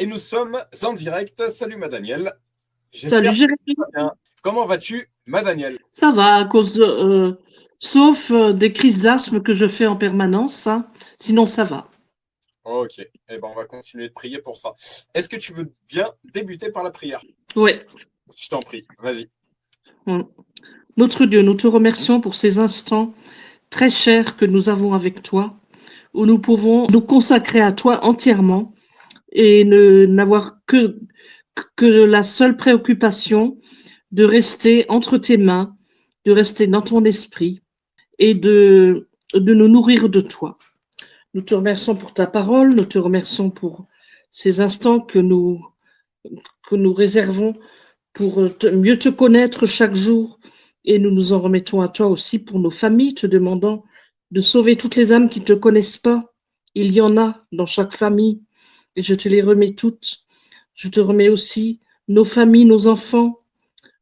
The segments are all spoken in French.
Et nous sommes en direct. Salut ma Danielle. Salut J'espère que Jérémy, tu vas bien. Comment vas-tu, ma Danielle? ça va à cause, sauf des crises d'asthme que je fais en permanence, hein. Sinon ça va. Ok, eh ben, on va continuer de prier pour ça. Est-ce que tu veux bien débuter par la prière? Ouais. Je t'en prie, vas-y. Mm. Notre Dieu, nous te remercions pour ces instants très chers que nous avons avec toi, où nous pouvons nous consacrer à toi entièrement et ne n'avoir que la seule préoccupation de rester entre tes mains, de rester dans ton esprit et de nous nourrir de toi. Nous te remercions pour ta parole, nous te remercions pour ces instants que nous réservons pour mieux te connaître chaque jour. Et nous nous en remettons à toi aussi pour nos familles, te demandant de sauver toutes les âmes qui ne te connaissent pas. Il y en a dans chaque famille et je te les remets toutes. Je te remets aussi nos familles, nos enfants,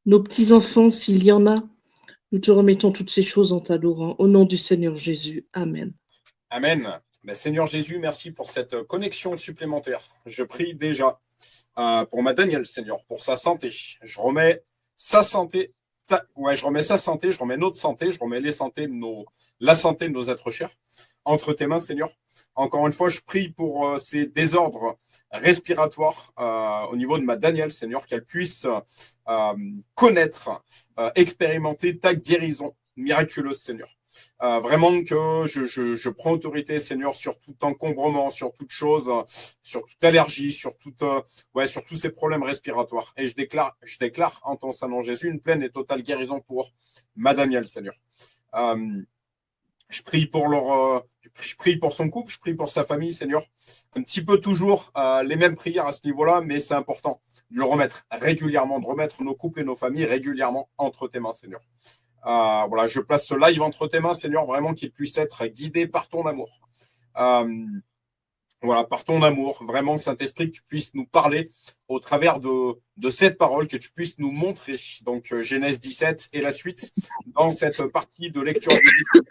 nos petits-enfants, s'il y en a. Nous te remettons toutes ces choses en t'adorant. Au nom du Seigneur Jésus. Amen. Amen. Ben, Seigneur Jésus, merci pour cette connexion supplémentaire. Je prie déjà pour ma Danielle, Seigneur, pour sa santé. Je remets sa santé, je remets sa santé, je remets notre santé, je remets la santé de nos êtres chers entre tes mains, Seigneur. Encore une fois, je prie pour ces désordres respiratoires au niveau de ma Danielle, Seigneur, qu'elle puisse connaître, expérimenter ta guérison miraculeuse, Seigneur. Vraiment que je prends autorité, Seigneur, sur tout encombrement, sur toute chose, sur toute allergie, sur tous ces problèmes respiratoires. Et je déclare en ton Saint-Nom Jésus une pleine et totale guérison pour ma Danielle, Seigneur. Je prie pour son couple, je prie pour sa famille, Seigneur. Un petit peu toujours les mêmes prières à ce niveau-là, mais c'est important de le remettre régulièrement, de remettre nos couples et nos familles régulièrement entre tes mains, Seigneur. Voilà, je place ce live entre tes mains, Seigneur, vraiment qu'il puisse être guidé par ton amour. Voilà, par ton amour, vraiment, Saint-Esprit, que tu puisses nous parler au travers de cette parole, que tu puisses nous montrer, donc Genèse 17 et la suite, dans cette partie de lecture biblique.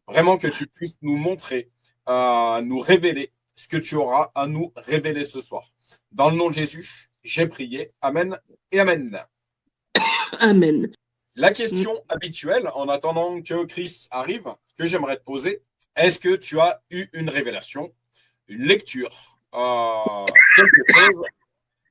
Vraiment que tu puisses nous montrer, nous révéler ce que tu auras à nous révéler ce soir. Dans le nom de Jésus, j'ai prié. Amen et Amen. Amen. La question habituelle, en attendant que Chris arrive, que j'aimerais te poser, est-ce que tu as eu une révélation, une lecture, quelque chose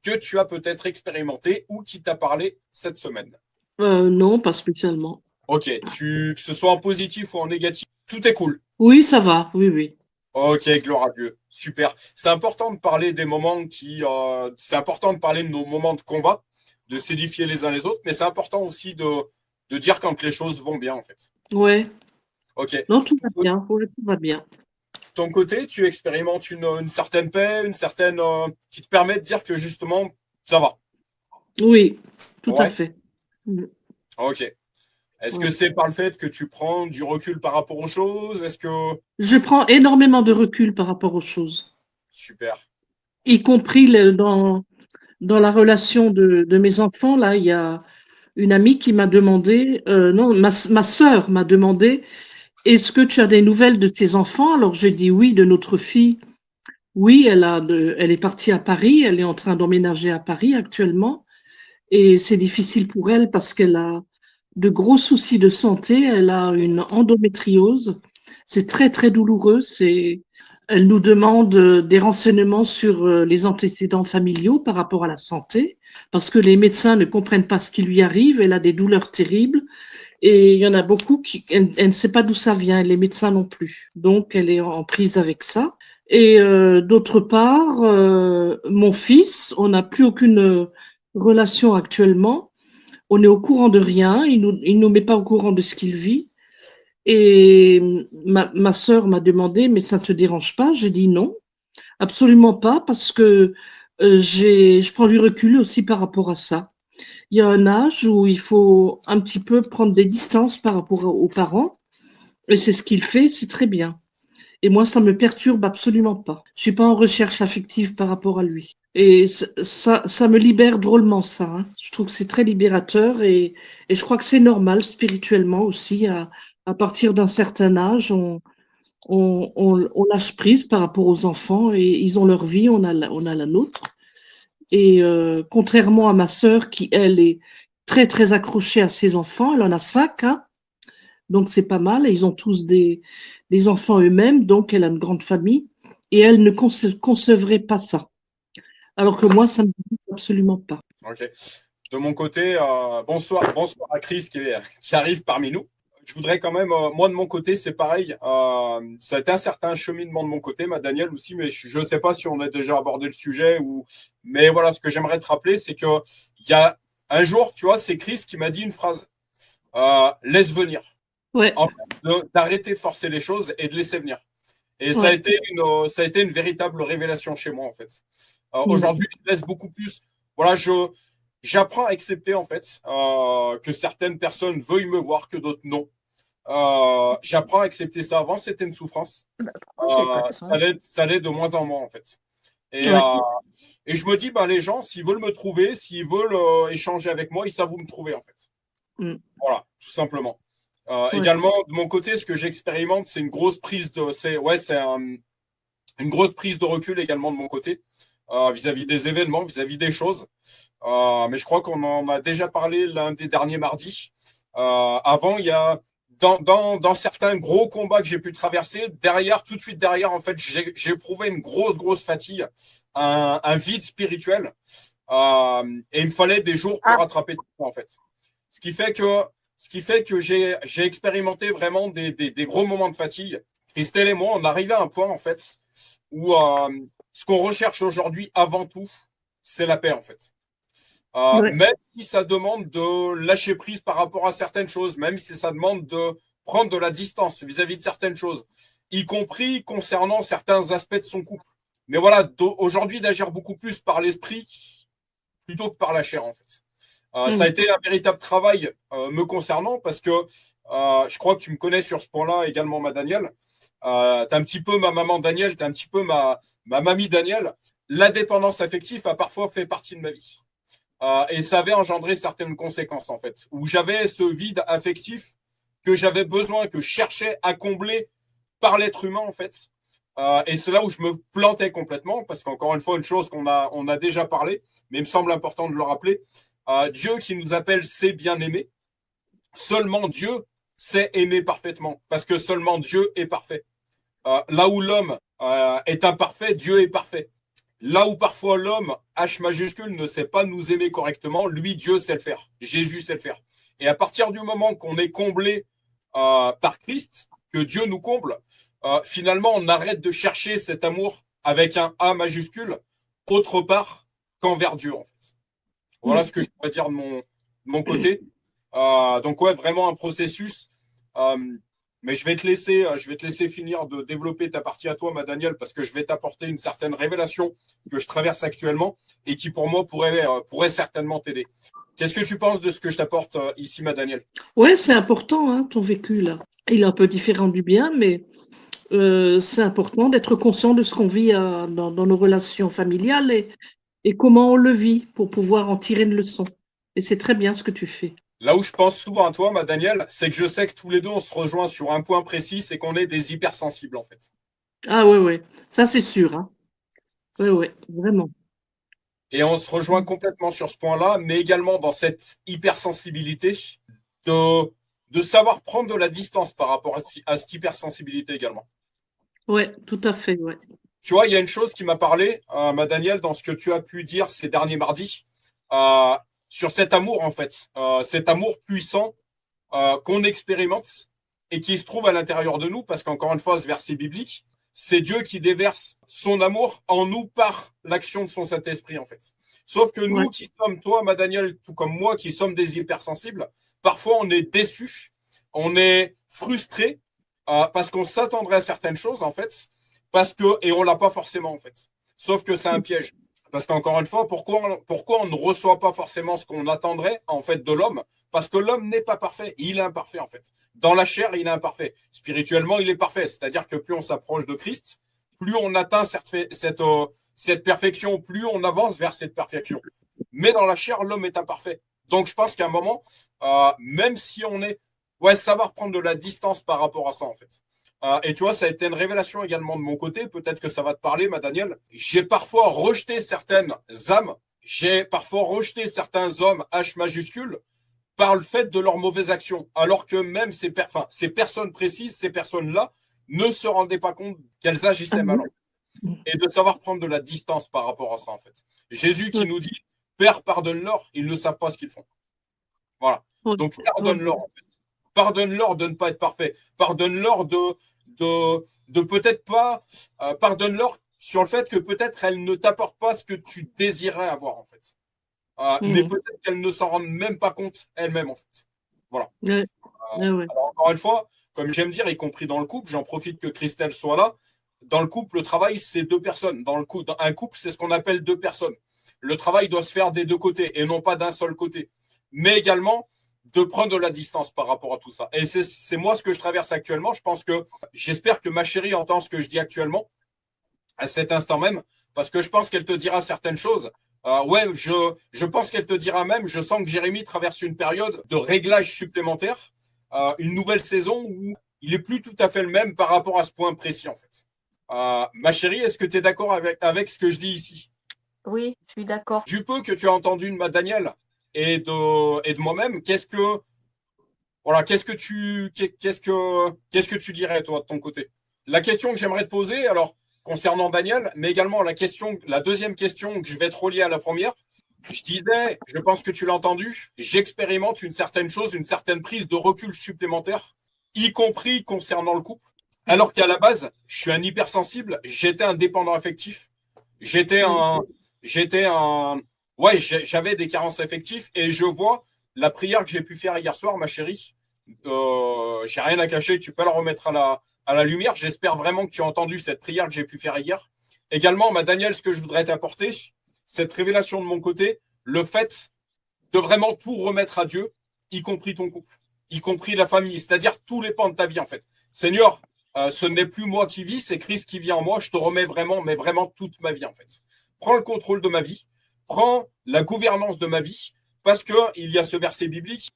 que tu as peut-être expérimenté ou qui t'a parlé cette semaine? Non, pas spécialement. Ok, que ce soit en positif ou en négatif, tout est cool. Oui, ça va, oui, oui. Ok, gloire à Dieu, super. C'est important de parler des moments c'est important de parler de nos moments de combat, de s'édifier les uns les autres, mais c'est important aussi de dire quand les choses vont bien, en fait. Ouais. Ok. Non, tout va bien. Ouais, tout va bien. Ton côté, tu expérimentes une certaine paix, qui te permet de dire que justement, ça va. Oui, tout à Ouais. fait. Ok. Est-ce que Ouais. c'est par le fait que tu prends du recul par rapport aux choses? Est-ce que Je prends énormément de recul par rapport aux choses, super. y compris dans la relation de mes enfants. Là, il y a une amie qui m'a demandé, non, ma sœur m'a demandé, est-ce que tu as des nouvelles de tes enfants? Alors j'ai dit oui, de notre fille. Oui, elle est partie à Paris, elle est en train d'emménager à Paris actuellement. Et c'est difficile pour elle parce qu'elle a de gros soucis de santé. Elle a une endométriose. C'est très, très douloureux. Elle nous demande des renseignements sur les antécédents familiaux par rapport à la santé parce que les médecins ne comprennent pas ce qui lui arrive. Elle a des douleurs terribles. Et il y en a beaucoup elle ne sait pas d'où ça vient, et les médecins non plus. Donc, elle est en prise avec ça. Et d'autre part, mon fils, on n'a plus aucune relation actuellement. On est au courant de rien. Il nous met pas au courant de ce qu'il vit. Et ma sœur m'a demandé, mais ça ne te dérange pas? J'ai dit non, absolument pas, parce que je prends du recul aussi par rapport à ça. Il y a un âge où il faut un petit peu prendre des distances par rapport aux parents. Et c'est ce qu'il fait, c'est très bien. Et moi, ça me perturbe absolument pas. Je suis pas en recherche affective par rapport à lui. Et ça me libère drôlement, ça, hein. Je trouve que c'est très libérateur et je crois que c'est normal spirituellement aussi. À partir d'un certain âge, on lâche prise par rapport aux enfants et ils ont leur vie, on a la nôtre. Et contrairement à ma sœur qui, elle, est très, très accrochée à ses enfants, elle en a 5, hein, donc c'est pas mal. Et ils ont tous des enfants eux-mêmes, donc elle a une grande famille. Et elle ne concevrait pas ça. Alors que moi, ça ne me dit absolument pas. Ok. De mon côté, bonsoir à Chris qui arrive parmi nous. Je voudrais quand même, moi de mon côté, c'est pareil. Ça a été un certain cheminement de mon côté, ma Daniel aussi, mais je ne sais pas si on a déjà abordé le sujet ou. Mais voilà, ce que j'aimerais te rappeler, c'est que il y a un jour, tu vois, c'est Chris qui m'a dit une phrase laisse venir. Ouais, En fait, d'arrêter de forcer les choses et de laisser venir. Et ouais. ça a été une véritable révélation chez moi, en fait. Mm. Aujourd'hui, je laisse beaucoup plus. Voilà, j'apprends à accepter, en fait, que certaines personnes veuillent me voir, que d'autres non. J'apprends à accepter ça. Avant, c'était une souffrance. Ça l'est de moins en moins, en fait. Et, Ouais. euh, et je me dis, ben, les gens, s'ils veulent me trouver, s'ils veulent échanger avec moi, ils savent où me trouver, en fait. Mm. Voilà, tout simplement. Ouais. Également, de mon côté, ce que j'expérimente, c'est une grosse prise de, une grosse prise de recul également de mon côté, vis-à-vis des événements, vis-à-vis des choses. Mais je crois qu'on en a déjà parlé l'un des derniers mardis. Avant, il y a dans certains gros combats que j'ai pu traverser, derrière, tout de suite derrière, en fait, j'ai éprouvé une grosse fatigue, un vide spirituel. Et il me fallait des jours pour rattraper tout ça, en fait. Ce qui fait que, ce qui fait que j'ai expérimenté vraiment des gros moments de fatigue. Christelle et moi, on arrivait à un point, en fait, où ce qu'on recherche aujourd'hui avant tout, c'est la paix, en fait. Ouais. Même si ça demande de lâcher prise par rapport à certaines choses, même si ça demande de prendre de la distance vis-à-vis de certaines choses, y compris concernant certains aspects de son couple. Mais voilà, aujourd'hui, d'agir beaucoup plus par l'esprit plutôt que par la chair, en fait. Ça a Mm. été un véritable travail me concernant parce que je crois que tu me connais sur ce point-là également, ma Danielle. Tu es un petit peu ma maman Danielle, tu es un petit peu ma mamie Danielle. La dépendance affective a parfois fait partie de ma vie. Et ça avait engendré certaines conséquences, en fait, où j'avais ce vide affectif que j'avais besoin, que je cherchais à combler par l'être humain, en fait. Et c'est là où je me plantais complètement, parce qu'encore une fois, une chose on a déjà parlé, mais il me semble important de le rappeler, Dieu qui nous appelle c'est bien aimé, seulement Dieu sait aimer parfaitement, parce que seulement Dieu est parfait. Là où l'homme est imparfait, Dieu est parfait. Là où parfois l'homme, H majuscule, ne sait pas nous aimer correctement, lui, Dieu sait le faire. Jésus sait le faire. Et à partir du moment qu'on est comblé par Christ, que Dieu nous comble, finalement, on arrête de chercher cet amour avec un A majuscule autre part qu'envers Dieu, en fait. Voilà Mm. ce que je pourrais dire de mon côté. Donc, ouais, vraiment un processus. Euh, mais je vais te laisser finir de développer ta partie à toi, ma Danielle, parce que je vais t'apporter une certaine révélation que je traverse actuellement et qui, pour moi, pourrait certainement t'aider. Qu'est-ce que tu penses de ce que je t'apporte ici, ma Danielle? Ouais, c'est important, hein, ton vécu là. Il est un peu différent du bien, mais c'est important d'être conscient de ce qu'on vit dans nos relations familiales et comment on le vit pour pouvoir en tirer une leçon. Et c'est très bien ce que tu fais. Là où je pense souvent à toi, ma Danielle, c'est que je sais que tous les deux, on se rejoint sur un point précis, c'est qu'on est des hypersensibles, en fait. Ah ouais, ouais, ça c'est sûr, hein. Ouais, ouais, vraiment. Et on se rejoint complètement sur ce point-là, mais également dans cette hypersensibilité de, de savoir prendre de la distance par rapport à cette hypersensibilité également. Ouais, tout à fait, ouais. Tu vois, il y a une chose qui m'a parlé, ma Danielle, dans ce que tu as pu dire ces derniers mardis, euh, sur cet amour, en fait, cet amour puissant qu'on expérimente et qui se trouve à l'intérieur de nous, parce qu'encore une fois, ce verset biblique, c'est Dieu qui déverse son amour en nous par l'action de son Saint-Esprit, en fait. Sauf que Ouais. nous qui sommes, toi, ma Danielle, tout comme moi, qui sommes des hypersensibles, parfois on est déçus, on est frustrés, parce qu'on s'attendrait à certaines choses, en fait, et on l'a pas forcément, en fait. Sauf que c'est un piège. Parce qu'encore une fois, pourquoi on ne reçoit pas forcément ce qu'on attendrait, en fait, de l'homme? Parce que l'homme n'est pas parfait. Il est imparfait, en fait. Dans la chair, il est imparfait. Spirituellement, il est parfait. C'est-à-dire que plus on s'approche de Christ, plus on atteint cette perfection, plus on avance vers cette perfection. Mais dans la chair, l'homme est imparfait. Donc, je pense qu'à un moment, même si on est. Ouais, savoir prendre de la distance par rapport à ça, en fait. Et tu vois, ça a été une révélation également de mon côté. Peut-être que ça va te parler, ma Daniel. J'ai parfois rejeté certaines âmes. J'ai parfois rejeté certains hommes, H majuscule, par le fait de leurs mauvaises actions. Alors que même ces personnes précises, ces personnes-là, ne se rendaient pas compte qu'elles Ah agissaient mal. oui. Et de savoir prendre de la distance par rapport à ça, en fait. Jésus qui Ouais, nous dit, Père, pardonne-leur, ils ne savent pas ce qu'ils font. Voilà. ouais, Donc, ouais. pardonne-leur, en fait. Pardonne-leur de ne pas être parfait. Pardonne-leur de peut-être pas. Pardonne-leur sur le fait que peut-être elles ne t'apportent pas ce que tu désirais avoir, en fait. Mais Mhm. peut-être qu'elles ne s'en rendent même pas compte elles-mêmes, en fait. Voilà. Ouais, ouais, ouais. Alors, encore une fois, comme j'aime dire, y compris dans le couple, j'en profite que Christelle soit là. Dans le couple, le travail, c'est deux personnes. Dans un couple, c'est ce qu'on appelle deux personnes. Le travail doit se faire des deux côtés et non pas d'un seul côté. Mais également, de prendre de la distance par rapport à tout ça. Et c'est moi ce que je traverse actuellement. Je pense que j'espère que ma chérie entend ce que je dis actuellement à cet instant même, parce que je pense qu'elle te dira certaines choses. Ouais, je pense qu'elle te dira même, je sens que Jérémy traverse une période de réglage supplémentaire, une nouvelle saison où il est plus tout à fait le même par rapport à ce point précis, en fait. Ma chérie, est-ce que tu es d'accord avec ce que je dis ici? Oui, je suis d'accord. Du peu que tu as entendu de ma Daniel et de moi-même, qu'est-ce que tu dirais, toi, de ton côté? La question que j'aimerais te poser, alors, concernant Daniel, mais également la deuxième question que je vais te relier à la première, je disais, je pense que tu l'as entendu, j'expérimente une certaine chose, une certaine prise de recul supplémentaire, y compris concernant le couple, alors qu'à la base, je suis un hypersensible, j'étais un dépendant affectif, j'étais Mhm. un, j'étais un, ouais, j'avais des carences affectives et je vois la prière que j'ai pu faire hier soir, ma chérie. J'ai rien à cacher, tu peux la remettre à la lumière. J'espère vraiment que tu as entendu cette prière que j'ai pu faire hier. Également, ma Daniel, ce que je voudrais t'apporter, cette révélation de mon côté, le fait de vraiment tout remettre à Dieu, y compris ton couple, y compris la famille, c'est-à-dire tous les pans de ta vie en fait. Seigneur, ce n'est plus moi qui vis, c'est Christ qui vit en moi. Je te remets vraiment, mais vraiment toute ma vie en fait. Prends le contrôle de ma vie, prends la gouvernance de ma vie, parce qu'il y a ce verset biblique.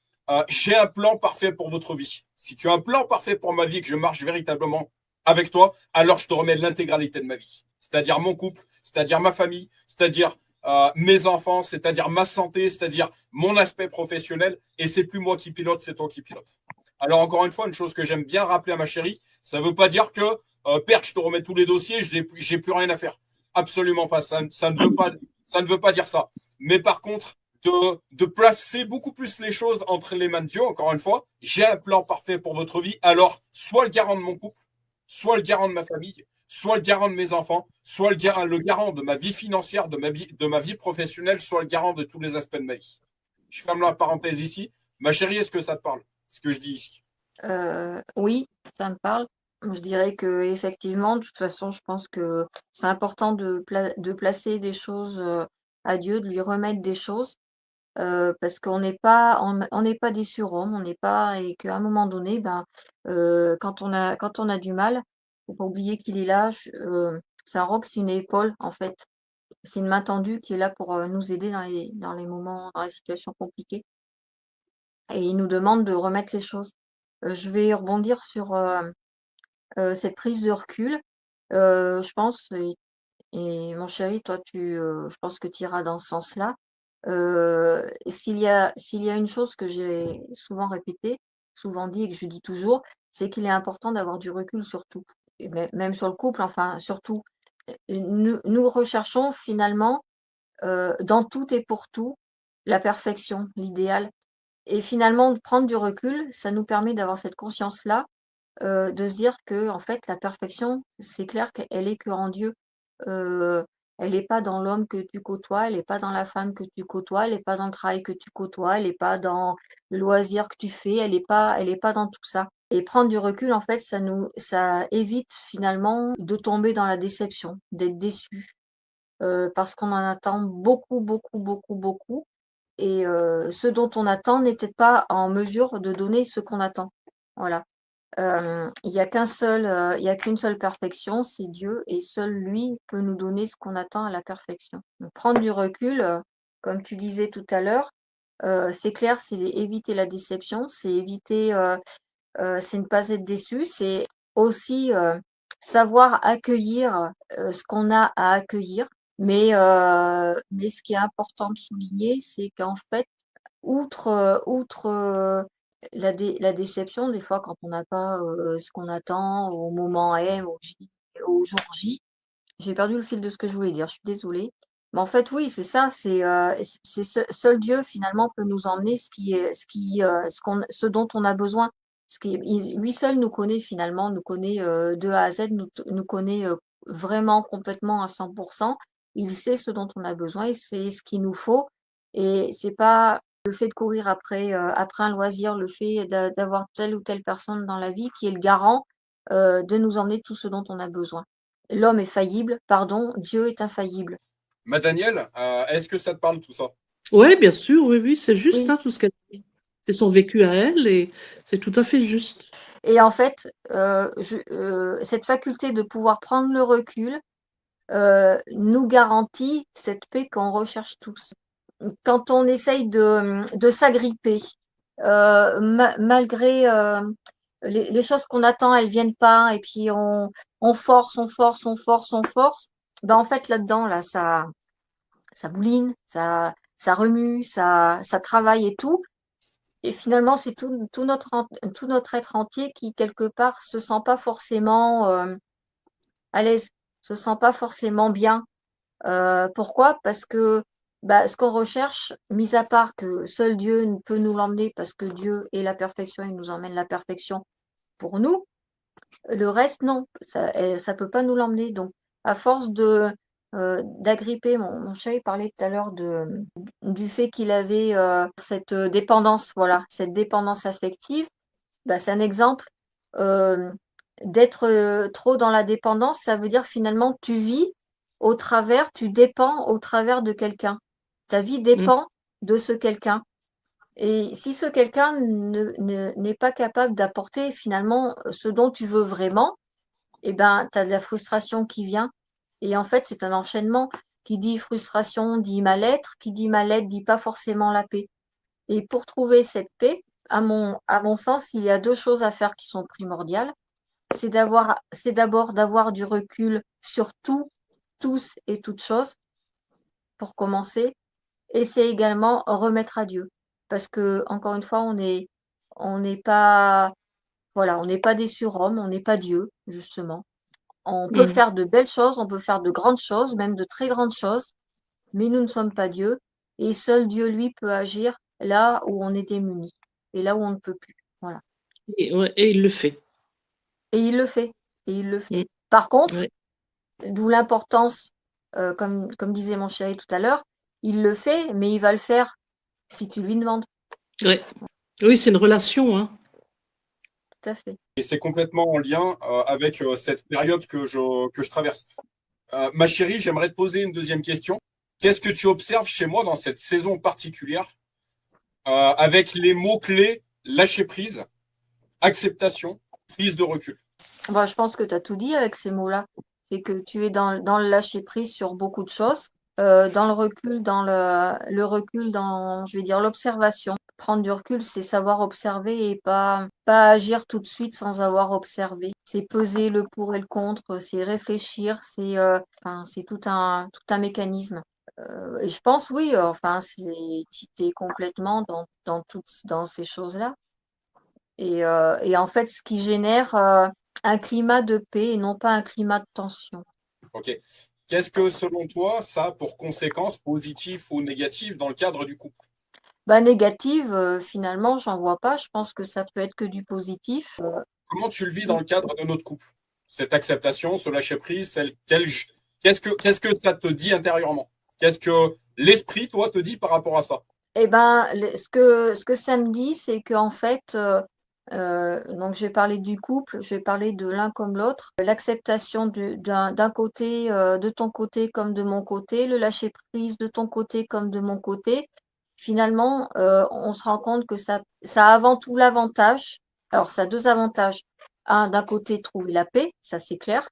J'ai un plan parfait pour votre vie. Si tu as un plan parfait pour ma vie, que je marche véritablement avec toi, alors je te remets l'intégralité de ma vie. C'est-à-dire mon couple, c'est-à-dire ma famille, c'est-à-dire mes enfants, c'est-à-dire ma santé, c'est-à-dire mon aspect professionnel. Et c'est plus moi qui pilote, c'est toi qui pilote. Alors encore une fois, une chose que j'aime bien rappeler à ma chérie, ça ne veut pas dire que Père, je te remets tous les dossiers, j'ai plus rien à faire. Absolument pas. Ça ne veut pas dire ça. Mais par contre, de placer beaucoup plus les choses entre les mains de Dieu, encore une fois, j'ai un plan parfait pour votre vie. Alors, soit le garant de mon couple, soit le garant de ma famille, soit le garant de mes enfants, soit le garant de ma vie financière, de ma vie professionnelle, soit le garant de tous les aspects de ma vie. Je ferme la parenthèse ici. Ma chérie, est-ce que ça te parle, ce que je dis ici? Oui, ça me parle. Je dirais que effectivement, de toute façon, je pense que c'est important de placer des choses à Dieu, de lui remettre des choses, parce on n'est pas des surhommes, on n'est pas et qu'à un moment donné, ben, quand on a du mal, faut pas oublier qu'il est là. C'est un roc, c'est une épaule en fait. C'est une main tendue qui est là pour nous aider dans les moments, dans les situations compliquées. Et il nous demande de remettre les choses. Je vais rebondir sur cette prise de recul. Je pense et mon chéri, toi, je pense que tu iras dans ce sens-là. S'il y a une chose que j'ai souvent répétée, souvent dit et que je dis toujours, c'est qu'il est important d'avoir du recul sur tout et même sur le couple, enfin, surtout. Nous recherchons finalement, dans tout et pour tout, la perfection, l'idéal et finalement prendre du recul, ça nous permet d'avoir cette conscience-là, de se dire que en fait, la perfection, c'est clair qu'elle est que en Dieu. Heu, Elle est pas dans l'homme que tu côtoies, elle est pas dans la femme que tu côtoies, elle est pas dans le travail que tu côtoies, elle est pas dans le loisir que tu fais, elle est pas dans tout ça et prendre du recul, en fait, ça évite finalement de tomber dans la déception, d'être déçu, parce qu'on en attend beaucoup, beaucoup, beaucoup, beaucoup et ce dont on attend n'est peut-être pas en mesure de donner ce qu'on attend. Voilà. Il y a qu'une seule perfection, c'est Dieu et seul lui peut nous donner ce qu'on attend à la perfection. Donc prendre du recul, comme tu disais tout à l'heure, c'est clair, c'est éviter la déception, c'est éviter, c'est ne pas être déçu, c'est aussi savoir accueillir ce qu'on a à accueillir. Mais ce qui est important de souligner, c'est qu'en fait, outre la déception, des fois, quand on n'a pas ce qu'on attend au moment M, au jour J, j'ai perdu le fil de ce que je voulais dire, je suis désolée. Mais en fait, oui, c'est ça, seul Dieu finalement peut nous emmener ce dont on a besoin. Lui seul nous connaît finalement, nous connaît de A à Z, nous connaît vraiment complètement à 100%. Il sait ce dont on a besoin, il sait ce qu'il nous faut. Et c'est pas le fait de courir après un loisir, le fait d'avoir telle ou telle personne dans la vie qui est le garant de nous emmener tout ce dont on a besoin. L'homme est faillible, pardon, Dieu est infaillible. Ma Daniel, est-ce que ça te parle tout ça? Oui, bien sûr, oui, oui, c'est juste Oui. hein, tout ce qu'elle dit. C'est son vécu à elle et c'est tout à fait juste. Et en fait, cette faculté de pouvoir prendre le recul nous garantit cette paix qu'on recherche tous. Quand on essaye de s'agripper, malgré les choses qu'on attend, elles viennent pas, et puis on force, ben en fait là-dedans, là, ça bouline, ça remue, ça travaille et tout. Et finalement, c'est tout notre être entier qui, quelque part, se sent pas forcément à l'aise, se sent pas forcément bien. Pourquoi? Parce que ce qu'on recherche, mis à part que seul Dieu peut nous l'emmener, parce que Dieu est la perfection, il nous emmène la perfection pour nous, le reste, non, ça peut pas nous l'emmener. Donc, à force d'agripper, mon chat, il parlait tout à l'heure du fait qu'il avait cette dépendance, voilà, cette dépendance affective. C'est un exemple. D'être trop dans la dépendance, ça veut dire finalement tu vis tu dépends au travers de quelqu'un. Ta vie dépend de ce quelqu'un. Et si ce quelqu'un n'est pas capable d'apporter finalement ce dont tu veux vraiment, eh ben, tu as de la frustration qui vient. Et en fait, c'est un enchaînement. Qui dit frustration dit mal-être, qui dit mal-être dit pas forcément la paix. Et pour trouver cette paix, à mon sens, il y a deux choses à faire qui sont primordiales. C'est d'abord d'avoir du recul sur tout, tous et toutes choses, pour commencer. Et c'est également remettre à Dieu. Parce que, encore une fois, on n'est pas, voilà, on n'est pas des surhommes, on n'est pas Dieu, justement. On peut faire de belles choses, on peut faire de grandes choses, même de très grandes choses, mais nous ne sommes pas Dieu. Et seul Dieu, lui, peut agir là où on est démuni et là où on ne peut plus. Voilà. Et il le fait. Et il le fait. Et il le fait. Par contre, Ouais. d'où l'importance, comme disait mon chéri tout à l'heure, il le fait, mais il va le faire si tu lui demandes. Ouais. Oui, c'est une relation. Hein. Tout à fait. Et c'est complètement en lien avec cette période que je traverse. Ma chérie, j'aimerais te poser une deuxième question. Qu'est-ce que tu observes chez moi dans cette saison particulière avec les mots-clés lâcher prise, acceptation, prise de recul? Je pense que tu as tout dit avec ces mots-là. C'est que tu es dans le lâcher-prise sur beaucoup de choses, dans le recul, le recul dans, je vais dire, l'observation. Prendre du recul, c'est savoir observer et pas agir tout de suite sans avoir observé. C'est peser le pour et le contre, c'est réfléchir, c'est tout un mécanisme. Et je pense, oui, tu es complètement dans ces choses-là. Et en fait, ce qui génère un climat de paix et non pas un climat de tension. Ok. Qu'est-ce que, selon toi, ça a pour conséquences positives ou négatives dans le cadre du couple? Négative, finalement, j'en vois pas. Je pense que ça peut être que du positif. Comment tu le vis dans le cadre de notre couple? Cette acceptation, ce lâcher-prise, qu'est-ce que ça te dit intérieurement? Qu'est-ce que l'esprit, toi, te dit par rapport à ça? Ce que ça me dit, c'est qu'en fait, donc je vais parler du couple, je vais parler de l'un comme l'autre. L'acceptation d'un côté, de ton côté comme de mon côté, le lâcher prise de ton côté comme de mon côté. Finalement, on se rend compte que ça a avant tout l'avantage. Alors, ça a deux avantages. Un, d'un côté, trouver la paix, ça c'est clair,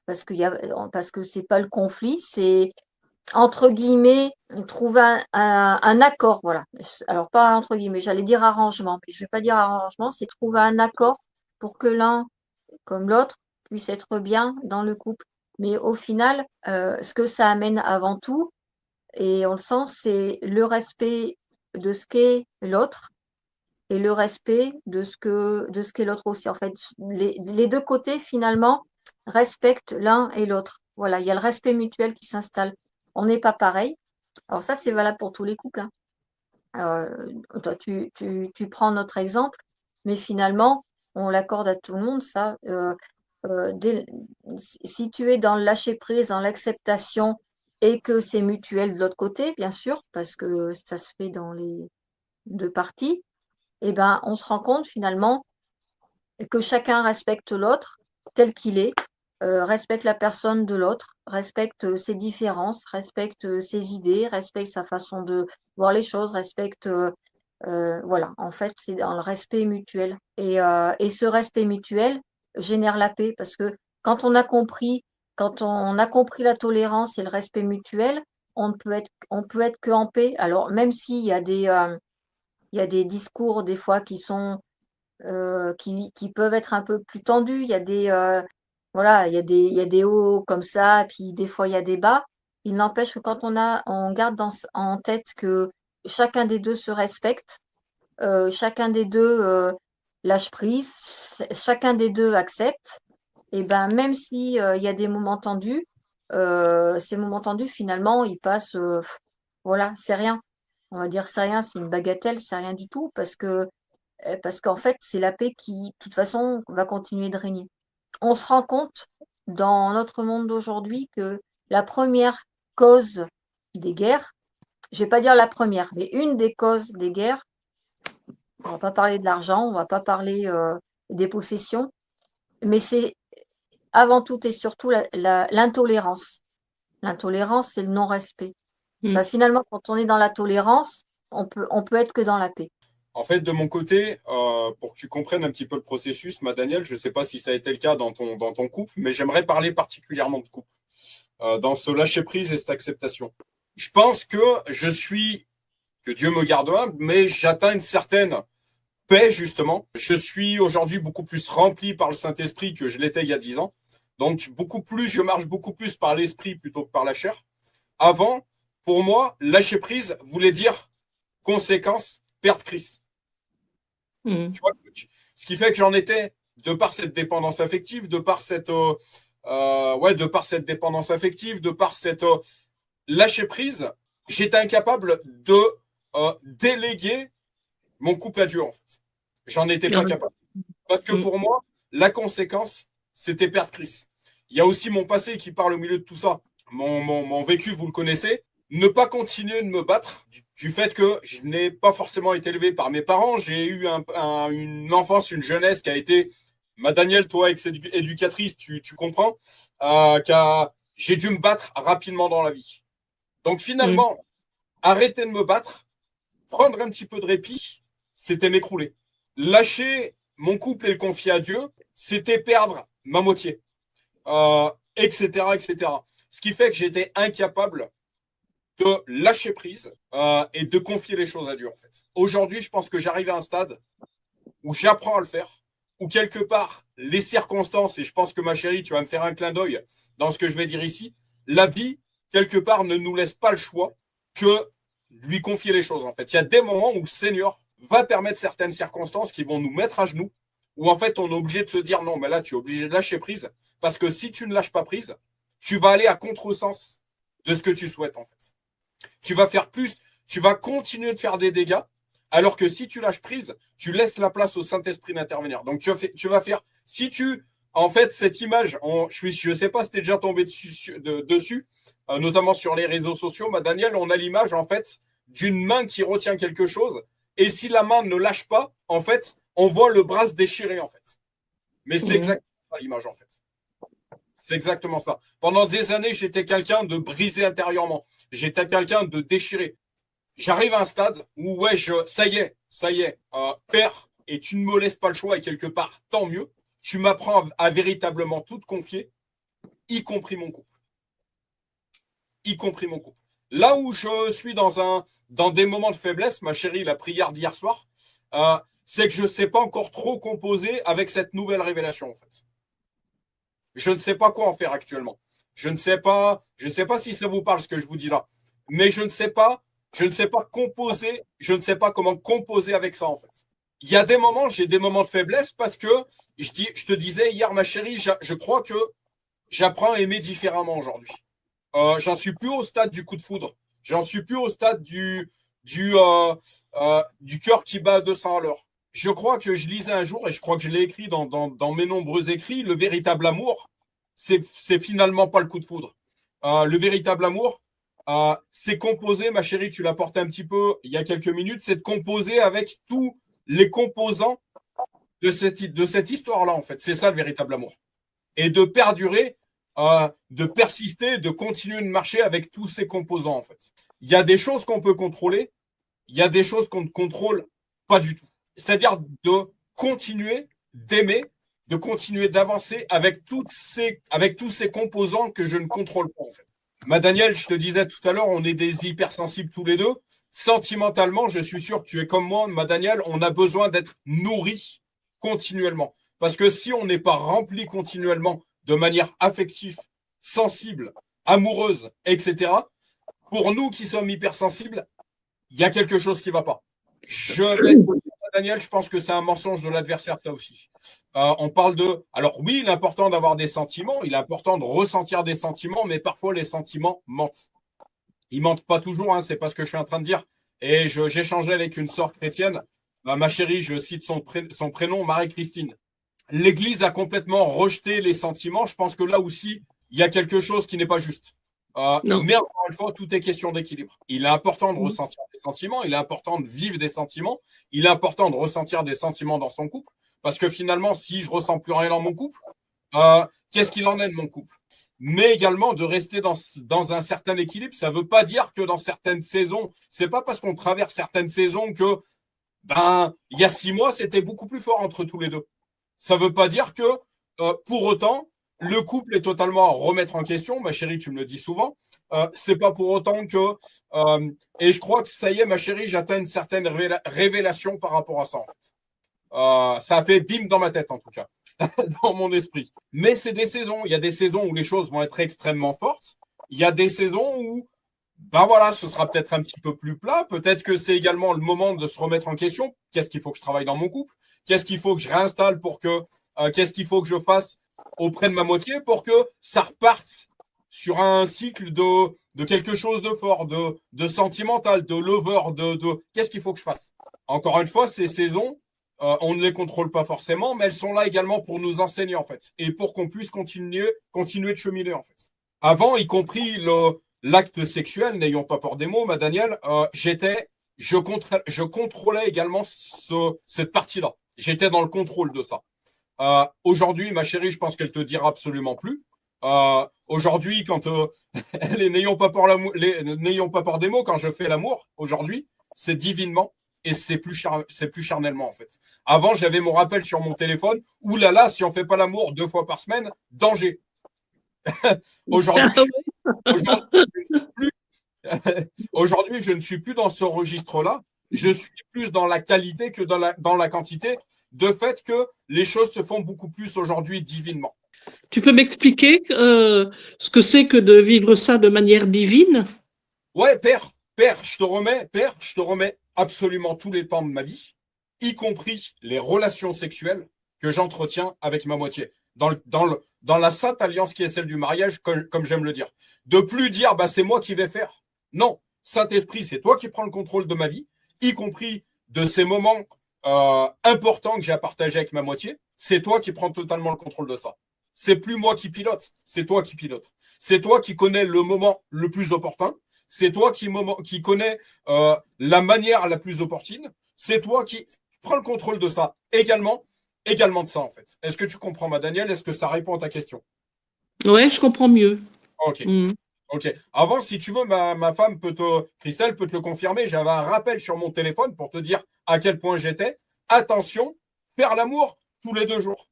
parce que c'est pas le conflit, c'est entre guillemets, trouver un accord, voilà. Alors, pas entre guillemets, j'allais dire arrangement, mais je ne vais pas dire arrangement, c'est trouver un accord pour que l'un comme l'autre puisse être bien dans le couple. Mais au final, ce que ça amène avant tout, et on le sent, c'est le respect de ce qu'est l'autre et le respect de ce qu'est l'autre aussi. En fait, les deux côtés, finalement, respectent l'un et l'autre. Voilà, il y a le respect mutuel qui s'installe. On n'est pas pareil. Alors ça, c'est valable pour tous les couples, hein. Toi, tu prends notre exemple, mais finalement, on l'accorde à tout le monde, ça. Si tu es dans le lâcher-prise, dans l'acceptation, et que c'est mutuel de l'autre côté, bien sûr, parce que ça se fait dans les deux parties, eh ben, on se rend compte finalement que chacun respecte l'autre tel qu'il est, respecte la personne de l'autre, respecte ses différences, respecte ses idées, respecte sa façon de voir les choses, respecte, voilà, en fait, c'est dans le respect mutuel. Et ce respect mutuel génère la paix parce que quand on a compris, quand on a compris la tolérance et le respect mutuel, on peut être que en paix. Alors, même s'il y a il y a des discours des fois qui sont qui peuvent être un peu plus tendus. Il y a voilà, il y a des hauts comme ça, puis des fois il y a des bas. Il n'empêche que quand on garde en tête que chacun des deux se respecte, chacun des deux lâche prise, chacun des deux accepte, et ben même si il y a des moments tendus, ces moments tendus finalement ils passent, voilà, c'est rien. On va dire c'est rien, c'est une bagatelle, c'est rien du tout parce qu'en fait, c'est la paix qui, de toute façon, va continuer de régner. On se rend compte dans notre monde d'aujourd'hui que la première cause des guerres, je ne vais pas dire la première, mais une des causes des guerres, on ne va pas parler de l'argent, on ne va pas parler des possessions, mais c'est avant tout et surtout l'intolérance. L'intolérance, c'est le non-respect. Bah, finalement, quand on est dans la tolérance, on peut être que dans la paix. En fait, de mon côté, pour que tu comprennes un petit peu le processus, Daniel, je ne sais pas si ça a été le cas dans ton couple, mais j'aimerais parler particulièrement de couple, dans ce lâcher-prise et cette acceptation. Je pense que que Dieu me garde humble, mais j'atteins une certaine paix, justement. Je suis aujourd'hui beaucoup plus rempli par le Saint-Esprit que je l'étais il y a 10 ans. Donc, je marche beaucoup plus par l'esprit plutôt que par la chair. Avant, pour moi, lâcher prise voulait dire conséquence, perdre Christ. Tu vois, ce qui fait que j'en étais, de par cette dépendance affective, de par cette dépendance affective, de par cette lâcher prise, j'étais incapable de déléguer mon couple à Dieu, en fait. J'en étais pas capable. Parce que pour moi, la conséquence, c'était perdre Christ. Il y a aussi mon passé qui parle au milieu de tout ça. Mon vécu, vous le connaissez. Ne pas continuer de me battre du fait que je n'ai pas forcément été élevé par mes parents. J'ai eu une enfance, une jeunesse qui a été, Daniel, toi, ex-éducatrice, tu comprends, j'ai dû me battre rapidement dans la vie. Donc finalement, arrêter de me battre, prendre un petit peu de répit, c'était m'écrouler. Lâcher mon couple et le confier à Dieu, c'était perdre ma moitié, etc., etc. Ce qui fait que j'étais incapable de lâcher prise et de confier les choses à Dieu, en fait. Aujourd'hui, je pense que j'arrive à un stade où j'apprends à le faire, où quelque part, les circonstances, et je pense que ma chérie, tu vas me faire un clin d'œil dans ce que je vais dire ici, la vie, quelque part, ne nous laisse pas le choix que lui confier les choses, en fait. Il y a des moments où le Seigneur va permettre certaines circonstances qui vont nous mettre à genoux, où en fait, on est obligé de se dire non, mais là, tu es obligé de lâcher prise, parce que si tu ne lâches pas prise, tu vas aller à contresens de ce que tu souhaites, en fait. Tu vas continuer de faire des dégâts, alors que si tu lâches prise, tu laisses la place au Saint-Esprit d'intervenir. Donc, tu vas faire, en fait, cette image, je ne sais pas si tu es déjà tombé dessus, notamment sur les réseaux sociaux, Daniel, on a l'image, en fait, d'une main qui retient quelque chose, et si la main ne lâche pas, en fait, on voit le bras se déchirer, en fait. Mais c'est exactement ça, l'image, en fait. C'est exactement ça. Pendant des années, j'étais quelqu'un de brisé intérieurement. J'étais quelqu'un de déchiré. J'arrive à un stade où, ça y est, Père, et tu ne me laisses pas le choix, et quelque part, tant mieux, tu m'apprends à véritablement tout te confier, y compris mon couple. Y compris mon couple. Là où je suis dans des moments de faiblesse, ma chérie, la prière d'hier soir, c'est que je ne sais pas encore trop composer avec cette nouvelle révélation, en fait. Je ne sais pas quoi en faire actuellement. Je ne sais pas si ça vous parle ce que je vous dis là, mais je ne sais pas composer, je ne sais pas comment composer avec ça en fait. Il y a des moments, j'ai des moments de faiblesse parce que je te disais hier, ma chérie, je crois que j'apprends à aimer différemment aujourd'hui. J'en suis plus au stade du coup de foudre. J'en suis plus au stade du cœur qui bat à 200 à l'heure. Je crois que je lisais un jour, et je crois que je l'ai écrit dans mes nombreux écrits, le véritable amour, c'est finalement pas le coup de foudre. Le véritable amour, c'est composer, ma chérie, tu l'as porté un petit peu il y a quelques minutes, c'est de composer avec tous les composants de cette histoire-là, en fait. C'est ça le véritable amour. Et de perdurer, de persister, de continuer de marcher avec tous ces composants, en fait. Il y a des choses qu'on peut contrôler, il y a des choses qu'on ne contrôle pas du tout. C'est-à-dire de continuer d'aimer, de continuer d'avancer avec tous ces composants que je ne contrôle pas, en fait. Daniel, je te disais tout à l'heure, on est des hypersensibles tous les deux. Sentimentalement, je suis sûr que tu es comme moi, Daniel, on a besoin d'être nourri continuellement. Parce que si on n'est pas rempli continuellement de manière affective, sensible, amoureuse, etc., pour nous qui sommes hypersensibles, il y a quelque chose qui ne va pas. Daniel, je pense que c'est un mensonge de l'adversaire, ça aussi. On parle de... Alors oui, il est important d'avoir des sentiments, il est important de ressentir des sentiments, mais parfois les sentiments mentent. Ils mentent pas toujours, hein, c'est pas ce que je suis en train de dire. Et j'échangeais avec une sœur chrétienne, ma chérie, je cite son prénom, Marie-Christine. L'Église a complètement rejeté les sentiments. Je pense que là aussi, il y a quelque chose qui n'est pas juste. Mais encore une fois, tout est question d'équilibre. Il est important de ressentir des sentiments, il est important de vivre des sentiments, il est important de ressentir des sentiments dans son couple, parce que finalement, si je ne ressens plus rien dans mon couple, qu'est-ce qu'il en est de mon couple? Mais également de rester dans un certain équilibre. Ça ne veut pas dire que dans certaines saisons, c'est pas parce qu'on traverse certaines saisons que, il y a 6 mois, c'était beaucoup plus fort entre tous les deux. Ça ne veut pas dire que, pour autant, le couple est totalement à remettre en question. Ma chérie, tu me le dis souvent. C'est pas pour autant que... et je crois que ça y est, ma chérie, j'atteins une certaine révélation par rapport à ça, en fait. Ça a fait bim dans ma tête, en tout cas, dans mon esprit. Mais c'est des saisons. Il y a des saisons où les choses vont être extrêmement fortes. Il y a des saisons où, ce sera peut-être un petit peu plus plat. Peut-être que c'est également le moment de se remettre en question. Qu'est-ce qu'il faut que je travaille dans mon couple? Qu'est-ce qu'il faut que je réinstalle pour que... qu'est-ce qu'il faut que je fasse auprès de ma moitié pour que ça reparte sur un cycle de quelque chose de fort, de sentimental, de lover, de qu'est-ce qu'il faut que je fasse? Encore une fois, ces saisons, on ne les contrôle pas forcément, mais elles sont là également pour nous enseigner, en fait, et pour qu'on puisse continuer de cheminer, en fait. Avant, y compris l'acte sexuel, n'ayons pas peur des mots, Daniel, je contrôlais également cette partie-là. J'étais dans le contrôle de ça. Aujourd'hui, ma chérie, je pense qu'elle te dira absolument plus. Aujourd'hui, quand n'ayons pas peur des mots, quand je fais l'amour, aujourd'hui, c'est divinement et c'est plus charnellement, en fait. Avant, j'avais mon rappel sur mon téléphone. Ouh là là, si on fait pas l'amour 2 fois par semaine, danger. Aujourd'hui, aujourd'hui, je ne suis plus dans ce registre-là. Je suis plus dans la qualité que dans la quantité, de fait que les choses se font beaucoup plus aujourd'hui divinement. Tu peux m'expliquer ce que c'est que de vivre ça de manière divine? Ouais, Père, je te remets absolument tous les temps de ma vie, y compris les relations sexuelles que j'entretiens avec ma moitié. Dans la sainte alliance qui est celle du mariage, comme j'aime le dire. De plus dire, c'est moi qui vais faire. Non, Saint-Esprit, c'est toi qui prends le contrôle de ma vie, y compris de ces moments importants que j'ai à partager avec ma moitié. C'est toi qui prends totalement le contrôle de ça. C'est plus moi qui pilote, c'est toi qui pilote. C'est toi qui connais le moment le plus opportun. C'est toi qui connais la manière la plus opportune. C'est toi qui prends le contrôle de ça. Également de ça, en fait. Est-ce que tu comprends, Daniel? Est-ce que ça répond à ta question? Ouais, je comprends mieux. Ok. Ok. Avant, si tu veux, ma femme Christelle peut te le confirmer. J'avais un rappel sur mon téléphone pour te dire à quel point j'étais. Attention, faire l'amour tous les 2 jours.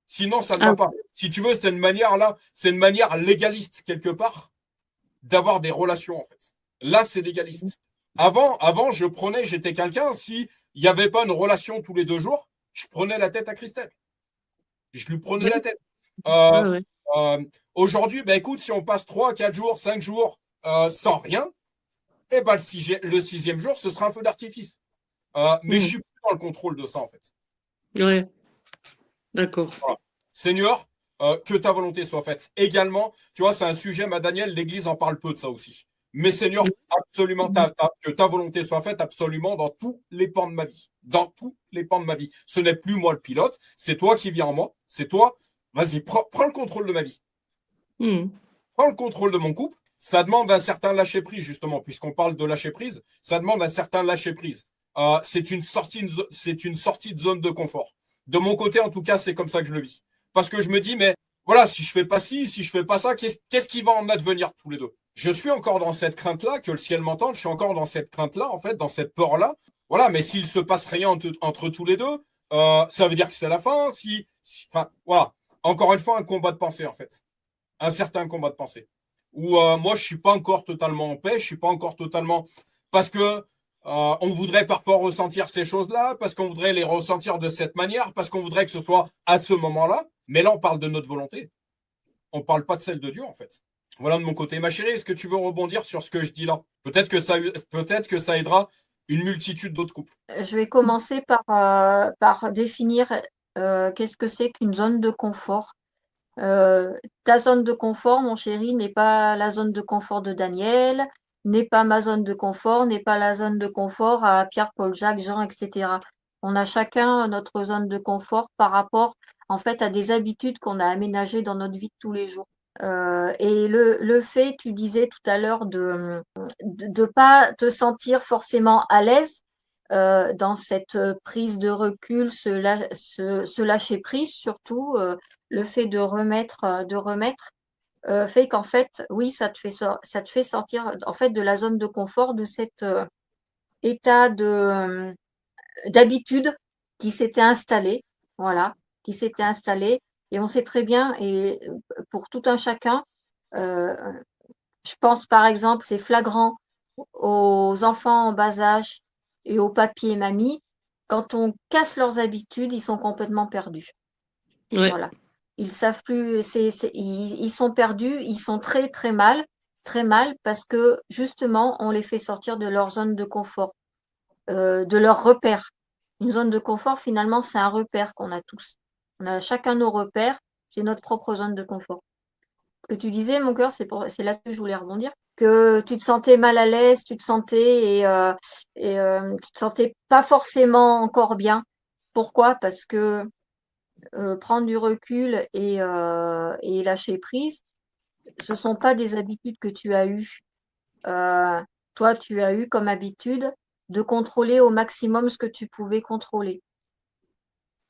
Sinon, ça ne va pas. Si tu veux, c'est une manière légaliste, quelque part, d'avoir des relations, en fait. Là, c'est légaliste. Avant, j'étais quelqu'un, s'il n'y avait pas une relation tous les 2 jours, je prenais la tête à Christelle. Je lui prenais la tête. Euh, Ouais, ouais. Aujourd'hui, bah, écoute, si on passe 3, 4 jours, 5 jours sans rien, eh ben, le sixième jour, ce sera un feu d'artifice. Mais je Mm. suis plus dans le contrôle de ça, en fait. Ouais, d'accord. Voilà. Seigneur, que ta volonté soit faite. Également, tu vois, c'est un sujet, ma Daniel, l'Église en parle peu de ça aussi. Mais Seigneur, absolument, Mm. que ta volonté soit faite absolument dans tous les pans de ma vie. Dans tous les pans de ma vie. Ce n'est plus moi le pilote, c'est toi qui viens en moi, c'est toi. Vas-y, prends le contrôle de ma vie. Mm. Prends le contrôle de mon couple. Ça demande un certain lâcher-prise, justement, puisqu'on parle de lâcher-prise. Ça demande un certain lâcher-prise. C'est une sortie de zone de confort. De mon côté, en tout cas, c'est comme ça que je le vis. Parce que je me dis, mais voilà, si je fais pas ci, si je fais pas ça, qu'est-ce qui va en advenir tous les deux? Je suis encore dans cette crainte-là, que le ciel m'entende, je suis encore dans cette crainte-là, en fait, dans cette peur-là. Voilà, mais s'il se passe rien entre tous les deux, ça veut dire que c'est la fin. Enfin, voilà. Encore une fois, un combat de pensée, en fait. Un certain combat de pensée. Où moi, je suis pas encore totalement en paix, je suis pas encore totalement. Parce que on voudrait parfois ressentir ces choses-là, parce qu'on voudrait les ressentir de cette manière, parce qu'on voudrait que ce soit à ce moment-là. Mais là, on parle de notre volonté. On ne parle pas de celle de Dieu, en fait. Voilà de mon côté. Ma chérie, est-ce que tu veux rebondir sur ce que je dis là? Peut-être que ça aidera une multitude d'autres couples. Je vais commencer par définir qu'est-ce que c'est qu'une zone de confort. Ta zone de confort, mon chéri, n'est pas la zone de confort de Daniel, n'est pas ma zone de confort, n'est pas la zone de confort à Pierre, Paul, Jacques, Jean, etc. On a chacun notre zone de confort par rapport, en fait, à des habitudes qu'on a aménagées dans notre vie de tous les jours. Et le fait, tu disais tout à l'heure, de pas te sentir forcément à l'aise dans cette prise de recul, ce lâcher prise, surtout le fait de remettre fait qu'en fait, oui, ça te fait sortir en fait de la zone de confort, de cet état d'habitude qui s'était installé, voilà, qui s'était installé. Et on sait très bien, et pour tout un chacun, euh, je pense par exemple, c'est flagrant aux enfants en bas âge et aux papis et mamies, quand on casse leurs habitudes, ils sont complètement perdus. Ouais, Voilà. Ils savent plus, ils sont perdus, ils sont très mal, parce que justement, on les fait sortir de leur zone de confort, de leur repère. Une zone de confort, finalement, c'est un repère qu'on a tous. On a chacun nos repères, c'est notre propre zone de confort. Ce que tu disais, mon cœur, c'est là que je voulais rebondir, que tu te sentais mal à l'aise, tu te sentais tu te sentais pas forcément encore bien. Pourquoi? Parce que prendre du recul et lâcher prise, ce sont pas des habitudes que tu as eues. Euh, Toi, tu as eu comme habitude de contrôler au maximum ce que tu pouvais contrôler.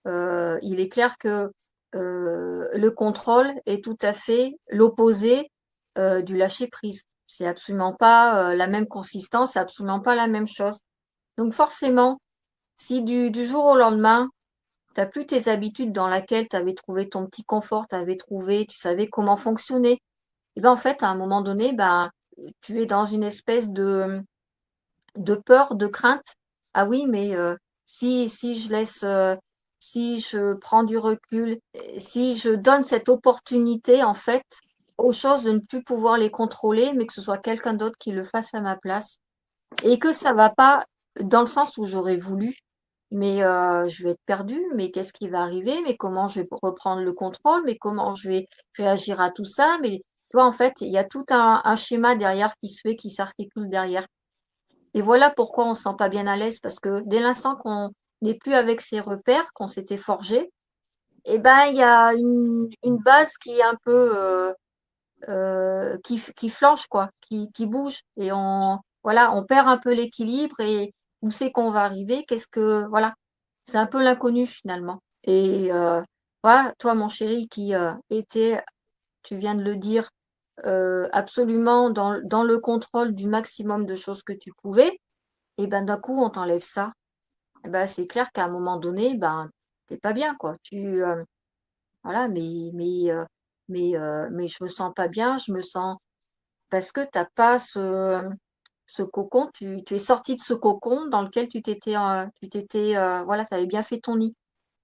Il est clair que le contrôle est tout à fait l'opposé du lâcher prise. C'est absolument pas la même consistance, c'est absolument pas la même chose. Donc forcément, si du jour au lendemain, tu n'as plus tes habitudes dans lesquelles tu avais trouvé ton petit confort, tu savais comment fonctionner, et ben en fait, à un moment donné, ben, tu es dans une espèce de peur, de crainte. Ah oui, mais si je laisse, si je prends du recul, si je donne cette opportunité, en fait, aux choses de ne plus pouvoir les contrôler, mais que ce soit quelqu'un d'autre qui le fasse à ma place, et que ça va pas dans le sens où j'aurais voulu, mais je vais être perdue, mais qu'est-ce qui va arriver? Mais comment je vais reprendre le contrôle? Mais comment je vais réagir à tout ça? Mais tu vois, en fait, il y a tout un schéma derrière qui se fait, qui s'articule derrière. Et voilà pourquoi on ne se sent pas bien à l'aise, parce que dès l'instant qu'on n'est plus avec ses repères, qu'on s'était forgé, eh ben, il y a une base qui est un peu qui flanche, quoi, qui bouge. Et voilà, on perd un peu l'équilibre, et où c'est qu'on va arriver? Voilà, c'est un peu l'inconnu finalement. Et voilà, toi, mon chéri, qui était, tu viens de le dire, absolument dans le contrôle du maximum de choses que tu pouvais, et ben d'un coup, on t'enlève ça. Et ben, c'est clair qu'à un moment donné, ben, t'es pas bien, quoi. Voilà, mais je me sens pas bien, je me sens parce que tu n'as pas ce cocon, tu es sorti de ce cocon dans lequel tu t'étais, voilà, tu avais bien fait ton nid.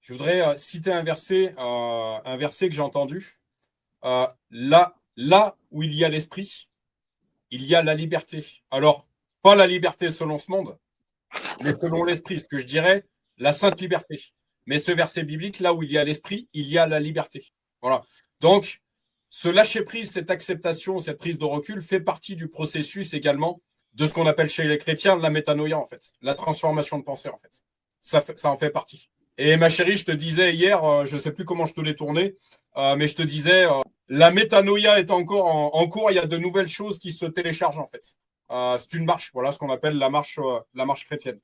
Je voudrais citer un verset que j'ai entendu. Là où il y a l'esprit, il y a la liberté. Alors, pas la liberté selon ce monde, mais selon l'esprit, ce que je dirais, la sainte liberté. Mais ce verset biblique, là où il y a l'esprit, il y a la liberté. Voilà. Donc, ce lâcher-prise, cette acceptation, cette prise de recul fait partie du processus également de ce qu'on appelle chez les chrétiens la métanoïa, en fait. La transformation de pensée, en fait. Ça en fait partie. Et ma chérie, je te disais hier, je ne sais plus comment je te l'ai tourné, mais je te disais, la métanoïa est encore en cours, il y a de nouvelles choses qui se téléchargent, en fait. C'est une marche, voilà ce qu'on appelle la marche chrétienne.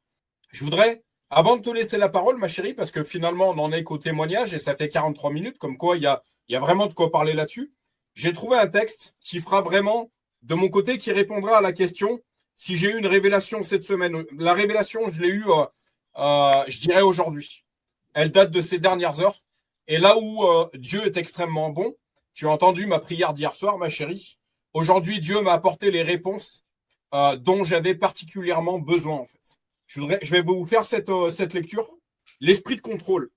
Je voudrais, avant de te laisser la parole, ma chérie, parce que finalement, on n'en est qu'au témoignage et ça fait 43 minutes, comme quoi il y a vraiment de quoi parler là-dessus. J'ai trouvé un texte qui fera vraiment, de mon côté, qui répondra à la question si j'ai eu une révélation cette semaine. La révélation, je l'ai eue, je dirais aujourd'hui. Elle date de ces dernières heures. Et là où Dieu est extrêmement bon, tu as entendu ma prière d'hier soir, ma chérie. Aujourd'hui, Dieu m'a apporté les réponses dont j'avais particulièrement besoin, en fait. Je vais vous faire cette lecture. L'esprit de contrôle.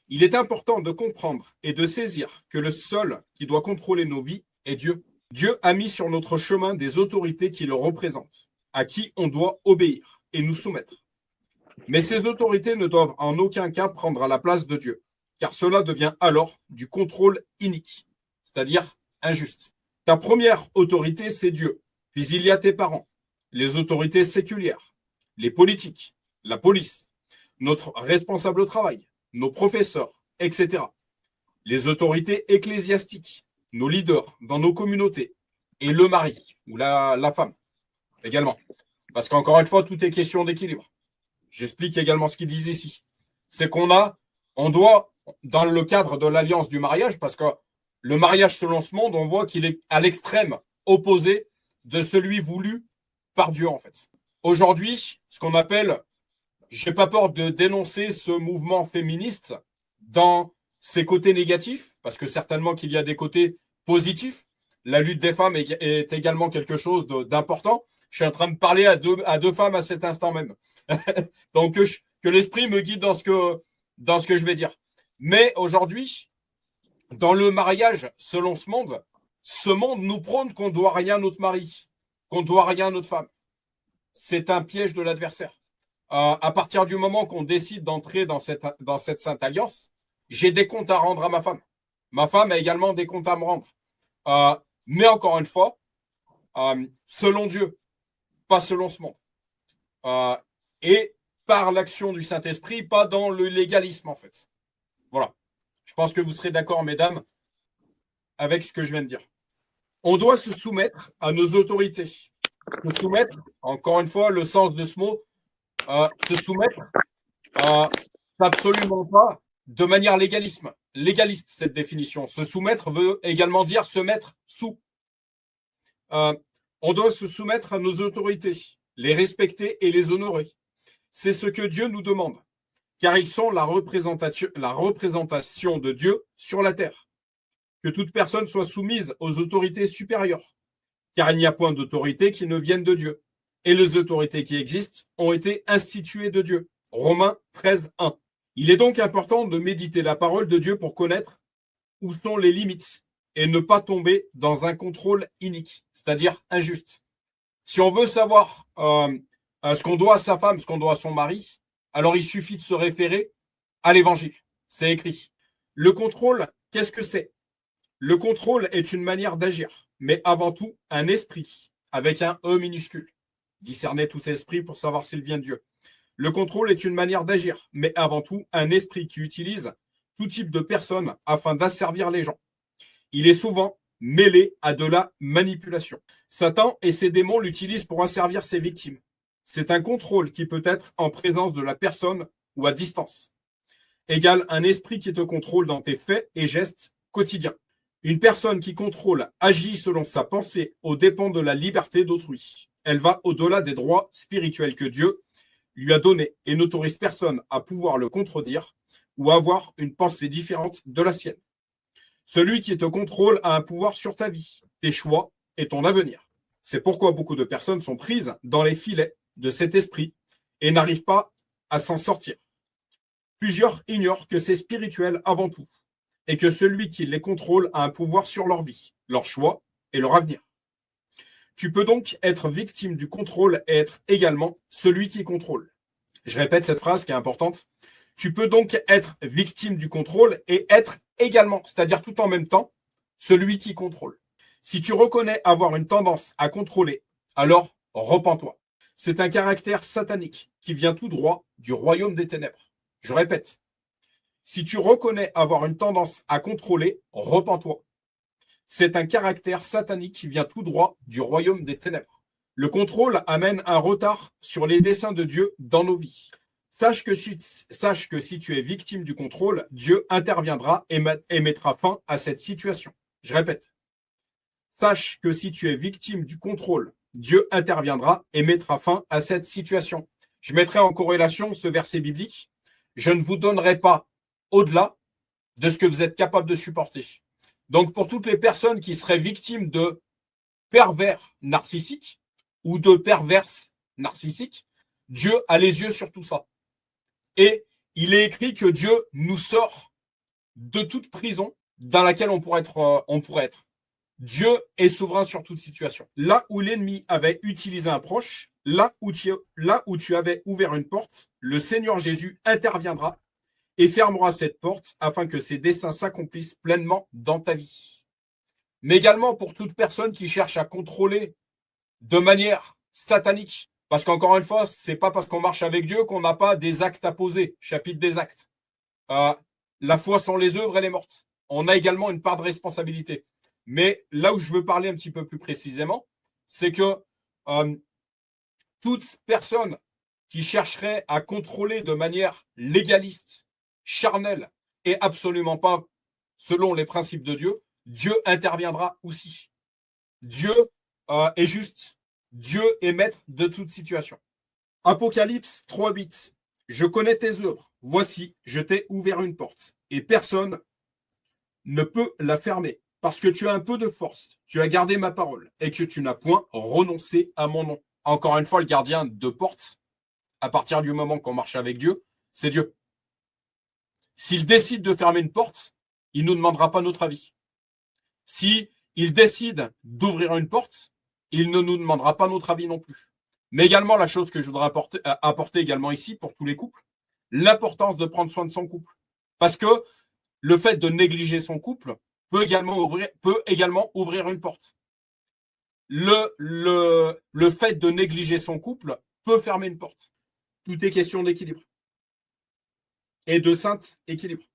Il est important de comprendre et de saisir que le seul qui doit contrôler nos vies est Dieu. Dieu a mis sur notre chemin des autorités qui le représentent, à qui on doit obéir et nous soumettre. Mais ces autorités ne doivent en aucun cas prendre la place de Dieu, car cela devient alors du contrôle inique, c'est-à-dire injuste. Ta première autorité, c'est Dieu. Puis il y a tes parents, les autorités séculières, les politiques, la police, notre responsable au travail, nos professeurs, etc. Les autorités ecclésiastiques, nos leaders dans nos communautés, et le mari ou la femme également. Parce qu'encore une fois, tout est question d'équilibre. J'explique également ce qu'ils disent ici. C'est on doit, dans le cadre de l'alliance du mariage, parce que le mariage selon ce monde, on voit qu'il est à l'extrême opposé de celui voulu par Dieu, en fait. Aujourd'hui, ce qu'on appelle, j'ai pas peur de dénoncer ce mouvement féministe dans ses côtés négatifs, parce que certainement qu'il y a des côtés positifs. La lutte des femmes est également quelque chose d'important. Je suis en train de parler à deux femmes à cet instant même. Donc, que l'esprit me guide dans ce que je vais dire. Mais aujourd'hui, dans le mariage, selon ce monde nous prône qu'on ne doit rien à notre mari, qu'on ne doit rien à notre femme. C'est un piège de l'adversaire. À partir du moment qu'on décide d'entrer dans cette sainte alliance, j'ai des comptes à rendre à ma femme. Ma femme a également des comptes à me rendre. Mais encore une fois, selon Dieu, pas selon ce monde. Et par l'action du Saint-Esprit, pas dans le légalisme, en fait. Voilà. Je pense que vous serez d'accord, mesdames, avec ce que je viens de dire. On doit se soumettre à nos autorités. Se soumettre, encore une fois, le sens de ce mot, se soumettre, absolument pas de manière légaliste, cette définition. Se soumettre veut également dire se mettre sous. On doit se soumettre à nos autorités, les respecter et les honorer. C'est ce que Dieu nous demande, car ils sont la représentation de Dieu sur la terre. Que toute personne soit soumise aux autorités supérieures, car il n'y a point d'autorité qui ne vienne de Dieu. Et les autorités qui existent ont été instituées de Dieu. Romains 13, 1. Il est donc important de méditer la parole de Dieu pour connaître où sont les limites et ne pas tomber dans un contrôle inique, c'est-à-dire injuste. Si on veut savoir ce qu'on doit à sa femme, ce qu'on doit à son mari, alors il suffit de se référer à l'évangile. C'est écrit. Le contrôle, qu'est-ce que c'est? Le contrôle est une manière d'agir, mais avant tout un esprit, avec un E minuscule. Discerner tout esprit pour savoir s'il vient de Dieu. Le contrôle est une manière d'agir, mais avant tout un esprit qui utilise tout type de personnes afin d'asservir les gens. Il est souvent mêlé à de la manipulation. Satan et ses démons l'utilisent pour asservir ses victimes. C'est un contrôle qui peut être en présence de la personne ou à distance. Égale un esprit qui te contrôle dans tes faits et gestes quotidiens. Une personne qui contrôle agit selon sa pensée aux dépens de la liberté d'autrui. Elle va au-delà des droits spirituels que Dieu lui a donnés et n'autorise personne à pouvoir le contredire ou avoir une pensée différente de la sienne. Celui qui te contrôle a un pouvoir sur ta vie, tes choix et ton avenir. C'est pourquoi beaucoup de personnes sont prises dans les filets de cet esprit et n'arrivent pas à s'en sortir. Plusieurs ignorent que c'est spirituel avant tout et que celui qui les contrôle a un pouvoir sur leur vie, leur choix et leur avenir. Tu peux donc être victime du contrôle et être également celui qui contrôle. Je répète cette phrase qui est importante. Tu peux donc être victime du contrôle et être également, c'est-à-dire tout en même temps, celui qui contrôle. Si tu reconnais avoir une tendance à contrôler, alors repens-toi. C'est un caractère satanique qui vient tout droit du royaume des ténèbres. Je répète, si tu reconnais avoir une tendance à contrôler, repens-toi. C'est un caractère satanique qui vient tout droit du royaume des ténèbres. Le contrôle amène un retard sur les desseins de Dieu dans nos vies. Sache que si tu es victime du contrôle, Dieu interviendra et mettra fin à cette situation. Je répète. Sache que si tu es victime du contrôle, Dieu interviendra et mettra fin à cette situation. Je mettrai en corrélation ce verset biblique. Je ne vous donnerai pas au-delà de ce que vous êtes capable de supporter. Donc, pour toutes les personnes qui seraient victimes de pervers narcissiques ou de perverses narcissiques, Dieu a les yeux sur tout ça. Et il est écrit que Dieu nous sort de toute prison dans laquelle on pourrait être. Dieu est souverain sur toute situation. Là où l'ennemi avait utilisé un proche, là où tu avais ouvert une porte, le Seigneur Jésus interviendra et fermera cette porte afin que ses desseins s'accomplissent pleinement dans ta vie. Mais également pour toute personne qui cherche à contrôler de manière satanique. Parce qu'encore une fois, c'est pas parce qu'on marche avec Dieu qu'on n'a pas des actes à poser. Chapitre des actes. La foi sans les œuvres, elle est morte. On a également une part de responsabilité. Mais là où je veux parler un petit peu plus précisément, c'est que toute personne qui chercherait à contrôler de manière légaliste, charnelle et absolument pas selon les principes de Dieu, Dieu interviendra aussi. Dieu est juste. Dieu est maître de toute situation. Apocalypse 3:8. Je connais tes œuvres. Voici, je t'ai ouvert une porte et personne ne peut la fermer. Parce que tu as un peu de force, tu as gardé ma parole et que tu n'as point renoncé à mon nom. Encore une fois, le gardien de porte, à partir du moment qu'on marche avec Dieu, c'est Dieu. S'il décide de fermer une porte, il ne nous demandera pas notre avis. S'il décide d'ouvrir une porte, il ne nous demandera pas notre avis non plus. Mais également, la chose que je voudrais apporter également ici pour tous les couples, l'importance de prendre soin de son couple. Parce que le fait de négliger son couple peut également ouvrir une porte. Le fait de négliger son couple peut fermer une porte. Tout est question d'équilibre. Et de saint équilibre.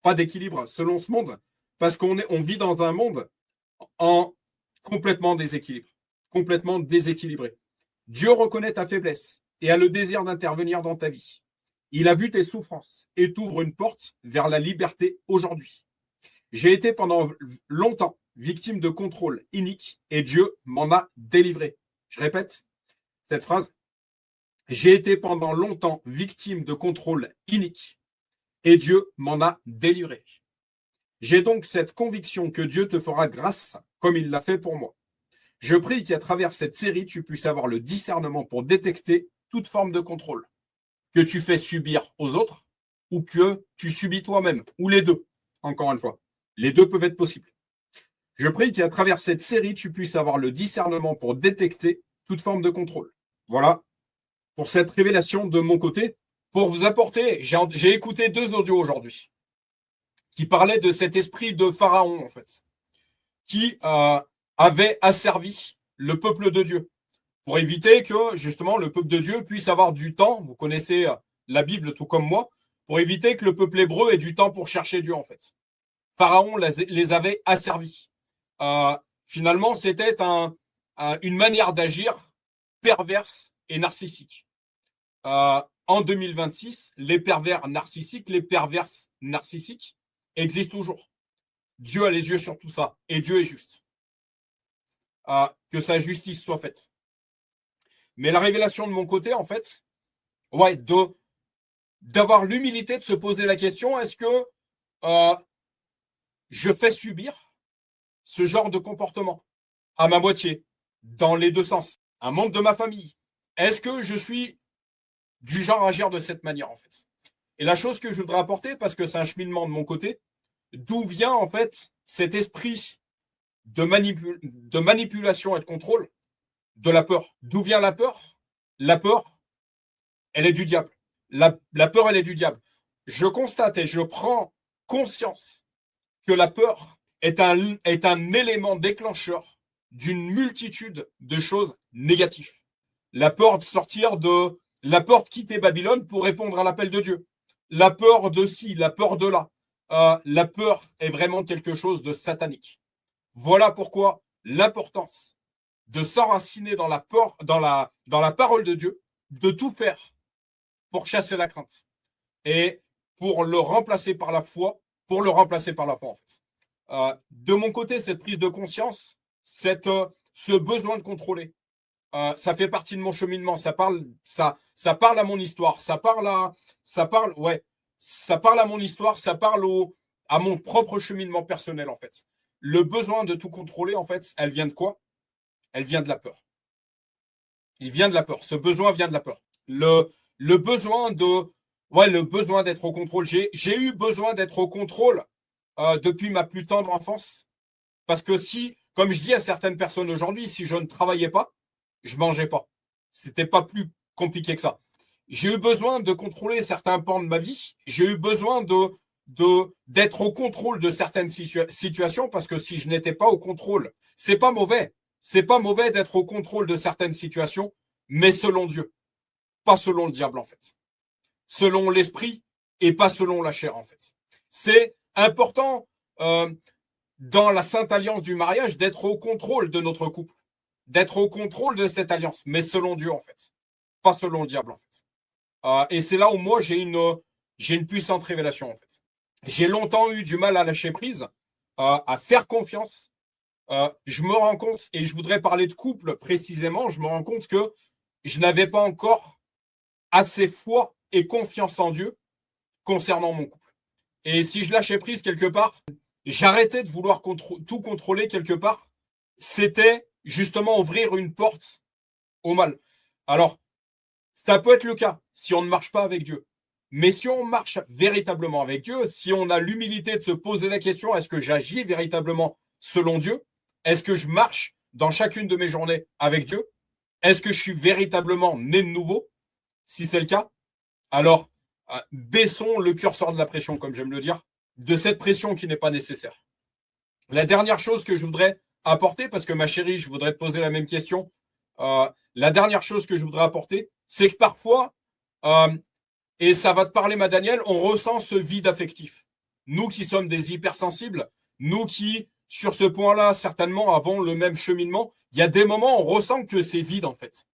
Pas d'équilibre selon ce monde, parce qu'on vit dans un monde en complètement déséquilibre, complètement déséquilibré. Dieu reconnaît ta faiblesse et a le désir d'intervenir dans ta vie. Il a vu tes souffrances et t'ouvre une porte vers la liberté aujourd'hui. J'ai été pendant longtemps victime de contrôle inique et Dieu m'en a délivré. Je répète cette phrase. J'ai été pendant longtemps victime de contrôle inique et Dieu m'en a délivré. J'ai donc cette conviction que Dieu te fera grâce comme il l'a fait pour moi. Je prie qu'à travers cette série, tu puisses avoir le discernement pour détecter toute forme de contrôle que tu fais subir aux autres ou que tu subis toi-même, ou les deux, encore une fois. Les deux peuvent être possibles. Je prie qu'à travers cette série, tu puisses avoir le discernement pour détecter toute forme de contrôle. Voilà pour cette révélation de mon côté. Pour vous apporter, j'ai écouté 2 audios aujourd'hui qui parlaient de cet esprit de Pharaon, en fait, qui avait asservi le peuple de Dieu pour éviter que, justement, le peuple de Dieu puisse avoir du temps. Vous connaissez la Bible tout comme moi, pour éviter que le peuple hébreu ait du temps pour chercher Dieu, en fait. Pharaon les avait asservis. Finalement, c'était une manière d'agir perverse et narcissique. En 2026, les pervers narcissiques, les perverses narcissiques existent toujours. Dieu a les yeux sur tout ça et Dieu est juste. Que sa justice soit faite. Mais la révélation de mon côté, en fait, d'avoir l'humilité de se poser la question, est-ce que je fais subir ce genre de comportement à ma moitié, dans les deux sens, un membre de ma famille? Est-ce que je suis du genre à agir de cette manière, en fait? Et la chose que je voudrais apporter, parce que c'est un cheminement de mon côté, d'où vient en fait cet esprit de manipulation et de contrôle de la peur. D'où vient la peur? La peur, elle est du diable. La peur, elle est du diable. Je constate et je prends conscience que la peur est un élément déclencheur d'une multitude de choses négatives. La peur de sortir de... La peur de quitter Babylone pour répondre à l'appel de Dieu. La peur de ci, la peur de là. La peur est vraiment quelque chose de satanique. Voilà pourquoi l'importance de s'enraciner dans la peur, dans la parole de Dieu, de tout faire pour chasser la crainte et pour le remplacer par la foi, en fait. De mon côté, cette prise de conscience, ce besoin de contrôler, ça fait partie de mon cheminement. Ça parle à mon histoire. Ça parle à mon histoire. Ça parle à mon propre cheminement personnel, en fait. Le besoin de tout contrôler, en fait, elle vient de quoi? Elle vient de la peur. Il vient de la peur. Ce besoin vient de la peur. Le besoin d'être au contrôle. J'ai eu besoin d'être au contrôle depuis ma plus tendre enfance. Parce que comme je dis à certaines personnes aujourd'hui, si je ne travaillais pas, je mangeais pas. C'était pas plus compliqué que ça. J'ai eu besoin de contrôler certains pans de ma vie. J'ai eu besoin d'être au contrôle de certaines situations parce que si je n'étais pas au contrôle, c'est pas mauvais. C'est pas mauvais d'être au contrôle de certaines situations, mais selon Dieu, pas selon le diable en fait. Selon l'esprit et pas selon la chair en fait. C'est important dans la sainte alliance du mariage d'être au contrôle de notre couple, d'être au contrôle de cette alliance, mais selon Dieu en fait, pas selon le diable en fait. Et c'est là où moi j'ai une puissante révélation en fait. J'ai longtemps eu du mal à lâcher prise, à faire confiance. Je me rends compte, et je voudrais parler de couple précisément, je me rends compte que je n'avais pas encore assez foi et confiance en Dieu concernant mon couple. Et si je lâchais prise quelque part, j'arrêtais de vouloir tout contrôler quelque part. C'était justement ouvrir une porte au mal. Alors, ça peut être le cas si on ne marche pas avec Dieu. Mais si on marche véritablement avec Dieu, si on a l'humilité de se poser la question, est-ce que j'agis véritablement selon Dieu? Est-ce que je marche dans chacune de mes journées avec Dieu? Est-ce que je suis véritablement né de nouveau? Si c'est le cas, alors baissons le curseur de la pression, comme j'aime le dire, de cette pression qui n'est pas nécessaire. La dernière chose que je voudrais apporter, parce que ma chérie, je voudrais te poser la même question. La dernière chose que je voudrais apporter, c'est que parfois, et ça va te parler, ma Danielle, on ressent ce vide affectif. Nous qui sommes des hypersensibles, nous qui, sur ce point-là, certainement avons le même cheminement, il y a des moments où on ressent que c'est vide, en fait.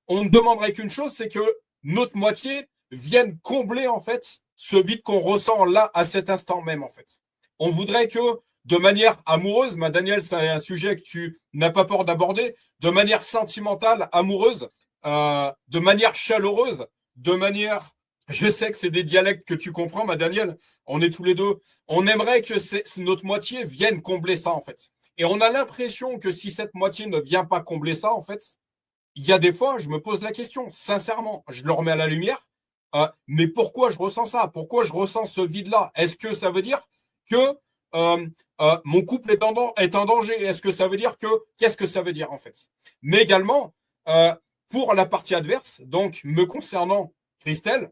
On ne demanderait qu'une chose, c'est que notre moitié vienne combler, en fait, ce vide qu'on ressent là, à cet instant même, en fait. On voudrait que, de manière amoureuse, ma Danielle, c'est un sujet que tu n'as pas peur d'aborder, de manière sentimentale, amoureuse, de manière chaleureuse, de manière... Je sais que c'est des dialectes que tu comprends, ma Danielle. On est tous les deux. On aimerait que notre moitié vienne combler ça, en fait. Et on a l'impression que si cette moitié ne vient pas combler ça, en fait, il y a des fois, je me pose la question, sincèrement, je le remets à la lumière, mais pourquoi je ressens ça? Pourquoi je ressens ce vide-là? Est-ce que ça veut dire que mon couple est en danger? Est-ce que ça veut dire que... Qu'est-ce que ça veut dire, en fait? Mais également, pour la partie adverse, donc me concernant, Christelle,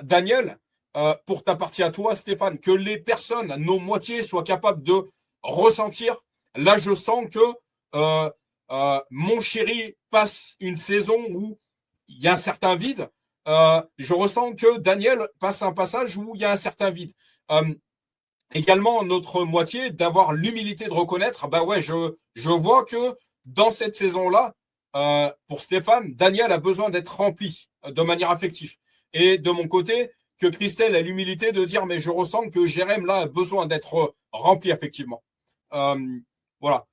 Daniel, pour ta partie à toi, Stéphane, que les personnes, nos moitiés, soient capables de ressentir. Là, je sens que mon chéri passe une saison où il y a un certain vide. Je ressens que Daniel passe un passage où il y a un certain vide. Également, notre moitié, d'avoir l'humilité de reconnaître, bah ouais, je vois que dans cette saison-là, pour Stéphane, Daniel a besoin d'être rempli de manière affective. Et de mon côté, que Christelle a l'humilité de dire, mais je ressens que Jérém, là, a besoin d'être rempli affectivement. Voilà.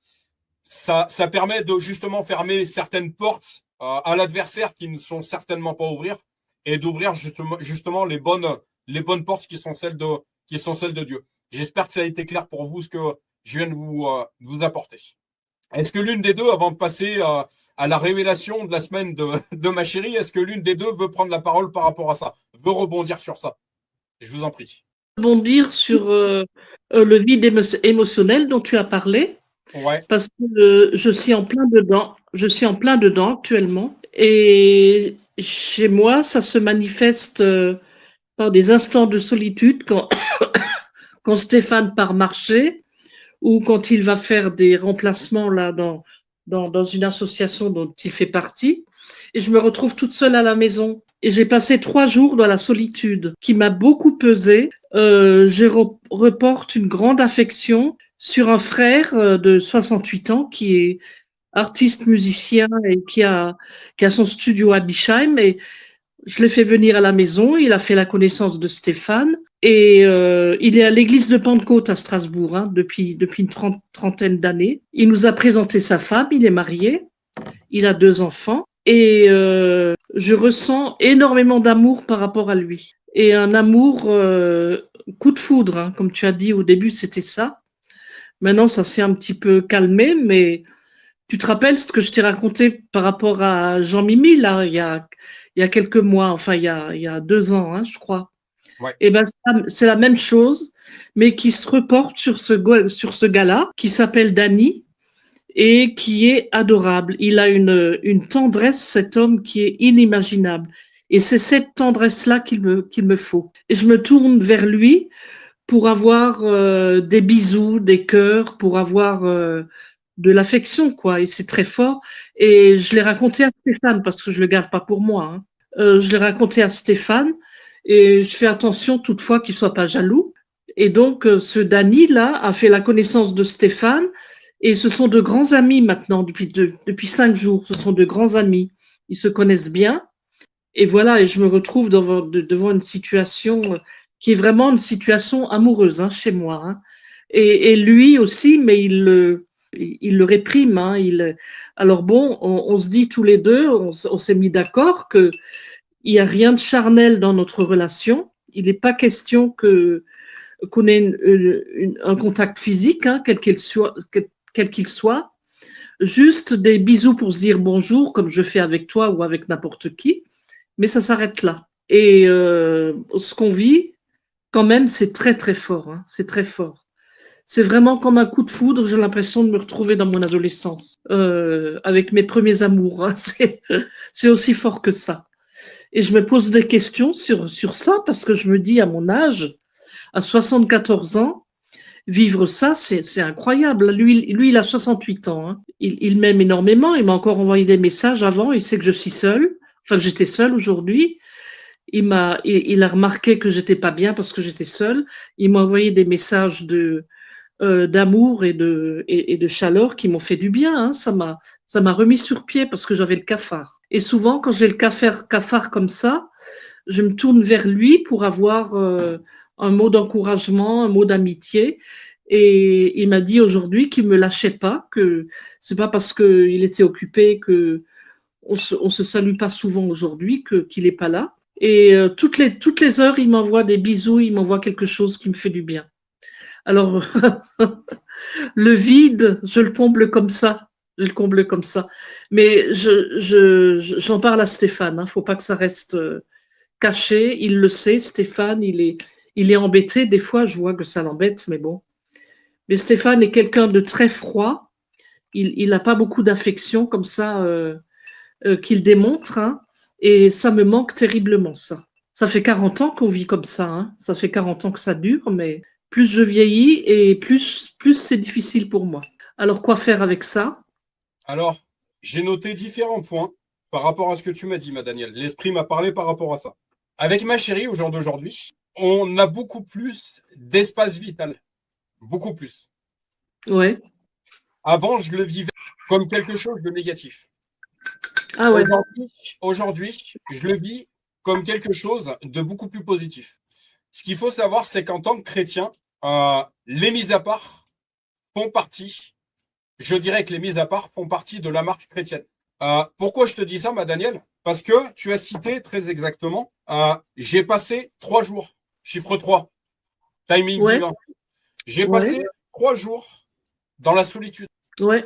Ça permet de justement fermer certaines portes à l'adversaire qui ne sont certainement pas ouvrir et d'ouvrir justement les bonnes portes qui sont celles de Dieu. J'espère que ça a été clair pour vous ce que je viens de vous apporter. Est-ce que l'une des deux, avant de passer à la révélation de la semaine de ma chérie, est-ce que l'une des deux veut prendre la parole par rapport à ça, veut rebondir sur ça? Je vous en prie. Rebondir sur le vide émotionnel dont tu as parlé, Ouais. parce que je suis en plein dedans. Je suis en plein dedans actuellement. Et chez moi, ça se manifeste par des instants de solitude quand, quand Stéphane part marcher ou quand il va faire des remplacements là dans une association dont il fait partie. Et je me retrouve toute seule à la maison. Et j'ai passé 3 jours dans la solitude qui m'a beaucoup pesé. Je reporte une grande affection sur un frère de 68 ans qui est artiste musicien et qui a son studio à Bischheim. Et je l'ai fait venir à la maison. Il a fait la connaissance de Stéphane. Et il est à l'église de Pentecôte à Strasbourg depuis une trentaine d'années. Il nous a présenté sa femme. Il est marié. Il a 2 enfants. Et je ressens énormément d'amour par rapport à lui. Et un amour coup de foudre, comme tu as dit au début, c'était ça. Maintenant, ça s'est un petit peu calmé, mais tu te rappelles ce que je t'ai raconté par rapport à Jean-Mimi, là, il y a quelques mois, enfin, il y a 2 ans, je crois. Ouais. Et ben, c'est la même chose, mais qui se reporte sur ce gars-là, qui s'appelle Danny, et qui est adorable. Il a une tendresse, cet homme, qui est inimaginable. Et c'est cette tendresse-là qu'il me faut. Et je me tourne vers lui pour avoir des bisous, des cœurs, pour avoir de l'affection, quoi. Et c'est très fort. Et je l'ai raconté à Stéphane, parce que je le garde pas pour moi. Je l'ai raconté à Stéphane, et je fais attention toutefois qu'il soit pas jaloux. Et donc, ce Dany, là, a fait la connaissance de Stéphane, et ce sont de grands amis maintenant, depuis 5 jours. Ce sont de grands amis. Ils se connaissent bien. Et voilà, et je me retrouve devant une situation qui est vraiment une situation amoureuse chez moi. Et lui aussi, mais il le réprime. Alors bon, on se dit tous les deux, on s'est mis d'accord qu'il n'y a rien de charnel dans notre relation. Il n'est pas question qu'on ait un contact physique, quel qu'il soit. Juste des bisous pour se dire bonjour, comme je fais avec toi ou avec n'importe qui. Mais ça s'arrête là. Et ce qu'on vit, quand même, c'est très très fort. C'est très fort. C'est vraiment comme un coup de foudre. J'ai l'impression de me retrouver dans mon adolescence, avec mes premiers amours. C'est aussi fort que ça. Et je me pose des questions sur ça parce que je me dis à mon âge, à 74 ans, vivre ça, c'est incroyable. Lui, il a 68 ans. Il m'aime énormément. Il m'a encore envoyé des messages avant. Il sait que je suis seule. Enfin, que j'étais seule aujourd'hui. Il a remarqué que j'étais pas bien parce que j'étais seule. Il m'a envoyé des messages d'amour et de chaleur qui m'ont fait du bien. Ça m'a remis sur pied parce que j'avais le cafard. Et souvent, quand j'ai le cafard comme ça, je me tourne vers lui pour avoir un mot d'encouragement, un mot d'amitié. Et il m'a dit aujourd'hui qu'il me lâchait pas, que c'est pas parce qu'il était occupé que on se salue pas souvent aujourd'hui, qu'il est pas là. Et toutes les heures, il m'envoie des bisous, il m'envoie quelque chose qui me fait du bien. Alors, le vide, je le comble comme ça. Je le comble comme ça. Mais j'en parle à Stéphane. Faut pas que ça reste caché. Il le sait, Stéphane. Il est embêté. Des fois, je vois que ça l'embête, mais bon. Mais Stéphane est quelqu'un de très froid. Il n'a pas beaucoup d'affection comme ça qu'il démontre. Et ça me manque terriblement, ça. Ça fait 40 ans qu'on vit comme ça. Ça fait 40 ans que ça dure, mais plus je vieillis et plus c'est difficile pour moi. Alors, quoi faire avec ça? Alors, j'ai noté différents points par rapport à ce que tu m'as dit, ma Danielle. L'esprit m'a parlé par rapport à ça. Avec ma chérie, au jour d'aujourd'hui, on a beaucoup plus d'espace vital. Beaucoup plus. Ouais. Avant, je le vivais comme quelque chose de négatif. Ah ouais. Aujourd'hui, je le vis comme quelque chose de beaucoup plus positif. Ce qu'il faut savoir, c'est qu'en tant que chrétien, les mises à part font partie, je dirais que les mises à part font partie de la marche chrétienne. Pourquoi je te dis ça, ma Danielle? Parce que tu as cité très exactement, j'ai passé 3 jours, chiffre 3, timing divin. J'ai passé 3 jours dans la solitude. Ouais.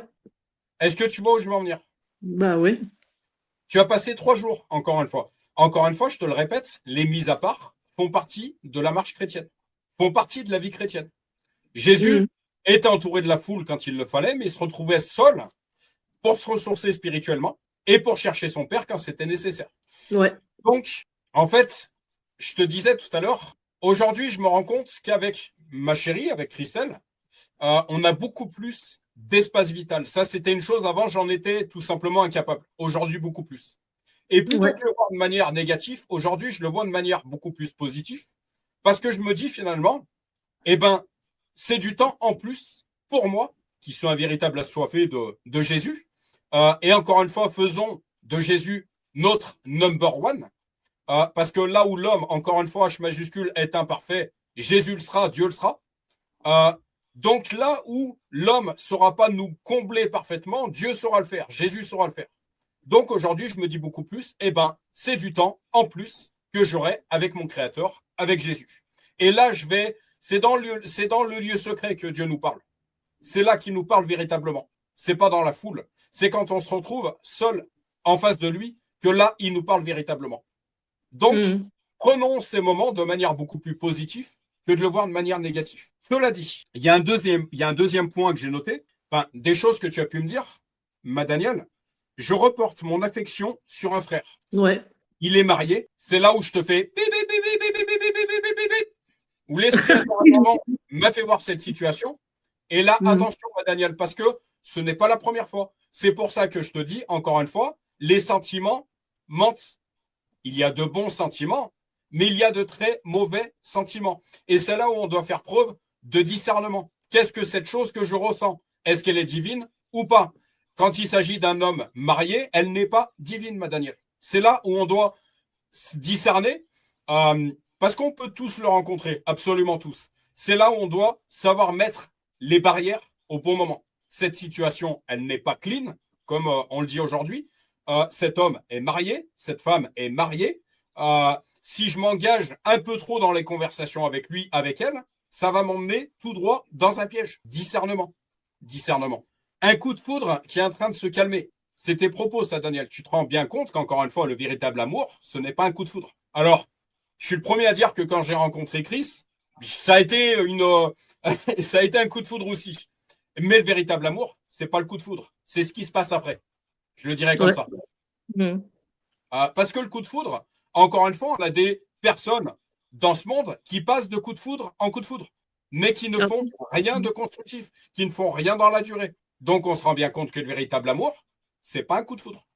Est-ce que tu vois où je veux en venir? Bah oui. Tu as passé 3 jours, encore une fois. Encore une fois, je te le répète, les mises à part font partie de la marche chrétienne, font partie de la vie chrétienne. Jésus était entouré de la foule quand il le fallait, mais il se retrouvait seul pour se ressourcer spirituellement et pour chercher son Père quand c'était nécessaire. Ouais. Donc, en fait, je te disais tout à l'heure, aujourd'hui, je me rends compte qu'avec ma chérie, avec Christelle, on a beaucoup plus d'espace vital. Ça, c'était une chose, avant, j'en étais tout simplement incapable. Aujourd'hui, beaucoup plus. Et plutôt que le voir de manière négative, aujourd'hui, je le vois de manière beaucoup plus positive, parce que je me dis finalement, eh ben, c'est du temps en plus pour moi, qui suis un véritable assoiffé de Jésus. Et encore une fois, faisons de Jésus notre number one. Parce que là où l'homme, encore une fois, H majuscule, est imparfait, Jésus le sera, Dieu le sera. Donc là où l'homme ne saura pas nous combler parfaitement, Dieu saura le faire, Jésus saura le faire. Donc aujourd'hui, je me dis beaucoup plus, eh ben, c'est du temps en plus que j'aurai avec mon Créateur, avec Jésus. Et là, c'est dans le lieu secret que Dieu nous parle. C'est là qu'il nous parle véritablement. C'est pas dans la foule. C'est quand on se retrouve seul en face de lui que là, il nous parle véritablement. Donc, prenons ces moments de manière beaucoup plus positive que de le voir de manière négative. Cela dit, il y a un deuxième point que j'ai noté, des choses que tu as pu me dire, ma Danielle. Je reporte mon affection sur un frère. Ouais. Il est marié. C'est là où je te fais où l'esprit apparemment m'a fait voir cette situation. Et là, attention, ma Danielle, parce que ce n'est pas la première fois. C'est pour ça que je te dis, encore une fois, les sentiments mentent. Il y a de bons sentiments, mais il y a de très mauvais sentiments. Et c'est là où on doit faire preuve de discernement. Qu'est-ce que cette chose que je ressens? Est-ce qu'elle est divine ou pas? Quand il s'agit d'un homme marié, elle n'est pas divine, ma Danielle. C'est là où on doit discerner, parce qu'on peut tous le rencontrer, absolument tous. C'est là où on doit savoir mettre les barrières au bon moment. Cette situation, elle n'est pas clean, comme on le dit aujourd'hui. Cet homme est marié, cette femme est mariée. Si je m'engage un peu trop dans les conversations avec lui, avec elle, ça va m'emmener tout droit dans un piège. Discernement. Discernement. Un coup de foudre qui est en train de se calmer. C'est tes propos, ça, Daniel. Tu te rends bien compte qu'encore une fois, le véritable amour, ce n'est pas un coup de foudre. Alors, je suis le premier à dire que quand j'ai rencontré Chris, ça a été un coup de foudre aussi. Mais le véritable amour, c'est pas le coup de foudre. C'est ce qui se passe après. Je le dirais comme ça. Parce que le coup de foudre, encore une fois, on a des personnes dans ce monde qui passent de coup de foudre en coup de foudre, mais qui ne font rien de constructif, qui ne font rien dans la durée. Donc, on se rend bien compte que le véritable amour, c'est pas un coup de foudre.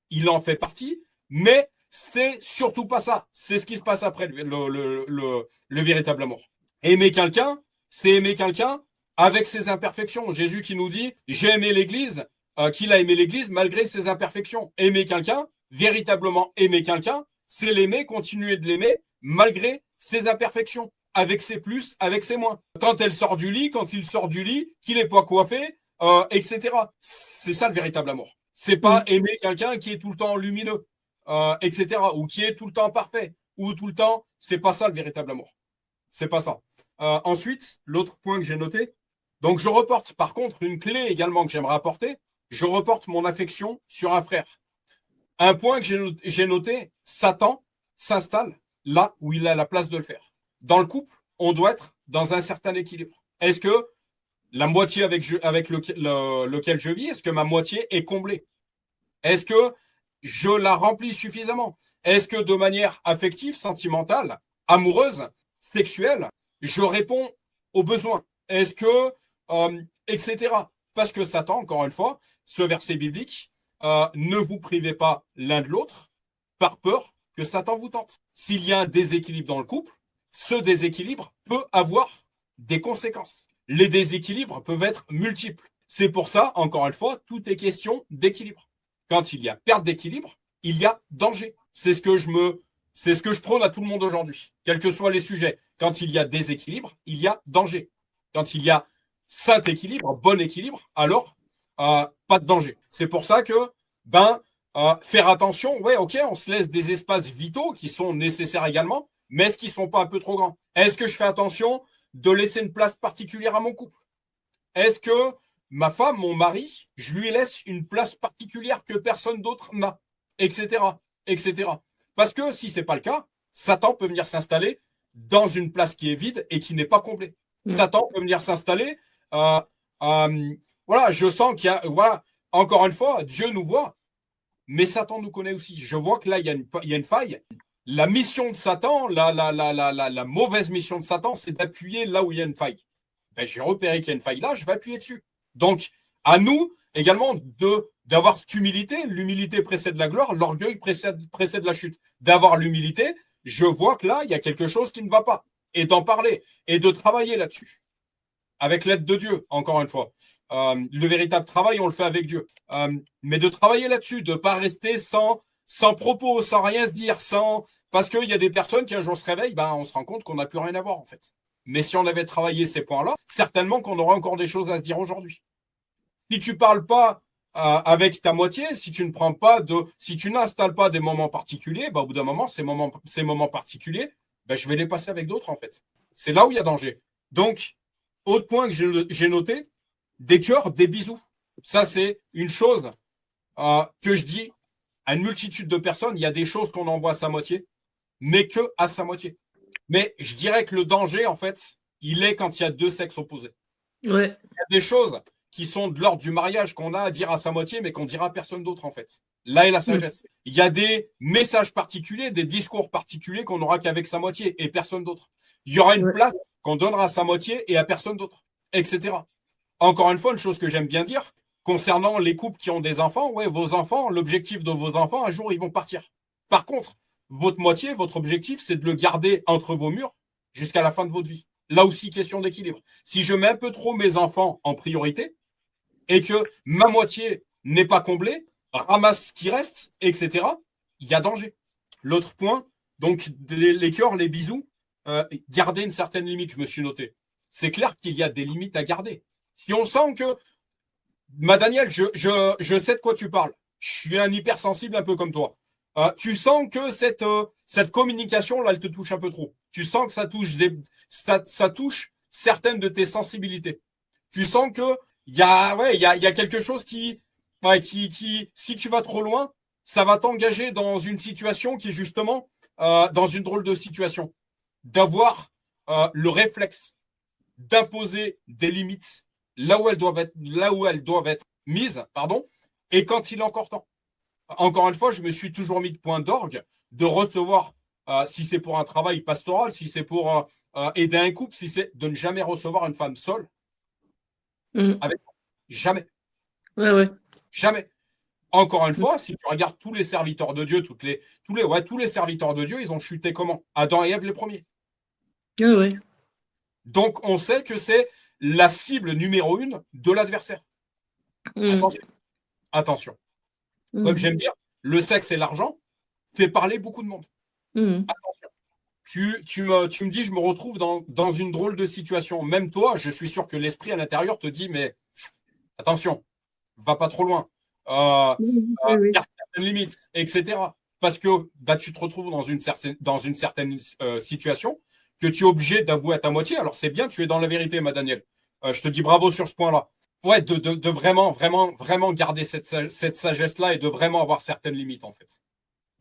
Il en fait partie, mais c'est surtout pas ça. C'est ce qui se passe après le véritable amour. Aimer quelqu'un, c'est aimer quelqu'un avec ses imperfections. Jésus qui nous dit « J'ai aimé l'Église », qu'il a aimé l'Église malgré ses imperfections. Aimer quelqu'un, véritablement aimer quelqu'un, c'est l'aimer, continuer de l'aimer malgré ses imperfections, avec ses plus, avec ses moins. Quand elle sort du lit, quand il sort du lit, qu'il n'est pas coiffé, etc. C'est ça le véritable amour. C'est pas aimer quelqu'un qui est tout le temps lumineux, etc. Ou qui est tout le temps parfait, ou tout le temps, c'est pas ça le véritable amour. C'est pas ça. Ensuite, l'autre point que j'ai noté, donc je reporte par contre une clé également que j'aimerais apporter, je reporte mon affection sur un frère. Un point que j'ai noté, Satan s'installe là où il a la place de le faire. Dans le couple, on doit être dans un certain équilibre. Est-ce que la moitié avec lequel je vis, est-ce que ma moitié est comblée? Est-ce que je la remplis suffisamment? Est-ce que de manière affective, sentimentale, amoureuse, sexuelle, je réponds aux besoins? Est-ce que, etc. Parce que Satan, encore une fois, ce verset biblique, ne vous privez pas l'un de l'autre par peur que Satan vous tente. S'il y a un déséquilibre dans le couple, ce déséquilibre peut avoir des conséquences. Les déséquilibres peuvent être multiples. C'est pour ça, encore une fois, tout est question d'équilibre. Quand il y a perte d'équilibre, il y a danger. C'est ce que je prône à tout le monde aujourd'hui, quels que soient les sujets. Quand il y a déséquilibre, il y a danger. Quand il y a saint équilibre, bon équilibre, alors pas de danger. C'est pour ça que faire attention, ouais, ok, on se laisse des espaces vitaux qui sont nécessaires également, mais est-ce qu'ils ne sont pas un peu trop grands? Est-ce que je fais attention de laisser une place particulière à mon couple? Est-ce que ma femme, mon mari, je lui laisse une place particulière que personne d'autre n'a, etc., etc. Parce que si ce n'est pas le cas, Satan peut venir s'installer dans une place qui est vide et qui n'est pas comblée. Satan peut venir s'installer. Voilà, je sens qu'il y a, voilà, encore une fois, Dieu nous voit, mais Satan nous connaît aussi. Je vois que là, il y a une faille. La mission de Satan, la mauvaise mission de Satan, c'est d'appuyer là où il y a une faille. Ben, j'ai repéré qu'il y a une faille là, je vais appuyer dessus. Donc, à nous également d'avoir cette humilité. L'humilité précède la gloire, l'orgueil précède la chute. D'avoir l'humilité, je vois que là, il y a quelque chose qui ne va pas. Et d'en parler et de travailler là-dessus. Avec l'aide de Dieu, encore une fois. Le véritable travail, on le fait avec Dieu. Mais de travailler là-dessus, de ne pas rester sans propos, sans rien se dire, parce qu'il y a des personnes qui un jour se réveillent, ben, on se rend compte qu'on n'a plus rien à voir en fait. Mais si on avait travaillé ces points-là, certainement qu'on aurait encore des choses à se dire aujourd'hui. Si tu ne parles pas avec ta moitié, si tu n'installes pas des moments particuliers, ben, au bout d'un moment, ces moments particuliers, ben, je vais les passer avec d'autres en fait. C'est là où il y a danger. Donc, autre point que j'ai noté, des cœurs, des bisous. Ça, c'est une chose que je dis à une multitude de personnes. Il y a des choses qu'on envoie à sa moitié, mais que à sa moitié. Mais je dirais que le danger, en fait, il est quand il y a deux sexes opposés. Ouais. Il y a des choses qui sont de l'ordre du mariage qu'on a à dire à sa moitié, mais qu'on dira à personne d'autre, en fait. Là est la sagesse. Il y a des messages particuliers, des discours particuliers qu'on n'aura qu'avec sa moitié et personne d'autre. Il y aura une place qu'on donnera à sa moitié et à personne d'autre, etc. Encore une fois, une chose que j'aime bien dire, concernant les couples qui ont des enfants, ouais, vos enfants, l'objectif de vos enfants, un jour, ils vont partir. Par contre, votre moitié, votre objectif, c'est de le garder entre vos murs jusqu'à la fin de votre vie. Là aussi, question d'équilibre. Si je mets un peu trop mes enfants en priorité et que ma moitié n'est pas comblée, ramasse ce qui reste, etc., il y a danger. L'autre point, donc les cœurs, les bisous, garder une certaine limite, je me suis noté. C'est clair qu'il y a des limites à garder. Si on sent que, Daniel, je sais de quoi tu parles. Je suis un hypersensible un peu comme toi. Tu sens que cette communication-là, elle te touche un peu trop. Tu sens que ça touche certaines de tes sensibilités. Tu sens que il y a quelque chose qui, si tu vas trop loin, ça va t'engager dans une situation qui est justement dans une drôle de situation. D'avoir le réflexe d'imposer des limites là où elles doivent être mises, et quand il est encore temps. Encore une fois, je me suis toujours mis de point d'orgue de recevoir, si c'est pour un travail pastoral, si c'est pour aider un couple, si c'est de ne jamais recevoir une femme seule. Avec jamais. Jamais. Encore une fois, si tu regardes tous les serviteurs de Dieu, tous les serviteurs de Dieu, ils ont chuté comment? Adam et Ève les premiers. Donc, on sait que c'est la cible numéro 1 de l'adversaire. Attention. Comme j'aime dire, le sexe et l'argent fait parler beaucoup de monde. Attention. Tu me dis, je me retrouve dans une drôle de situation. Même toi, je suis sûr que l'esprit à l'intérieur te dit, mais attention, va pas trop loin. Garde certaines limites, etc. Parce que tu te retrouves dans une certaine situation que tu es obligé d'avouer à ta moitié. Alors, c'est bien, tu es dans la vérité, ma Daniel. Je te dis bravo sur ce point-là. Ouais, de vraiment, vraiment, vraiment garder cette sagesse-là et de vraiment avoir certaines limites, en fait.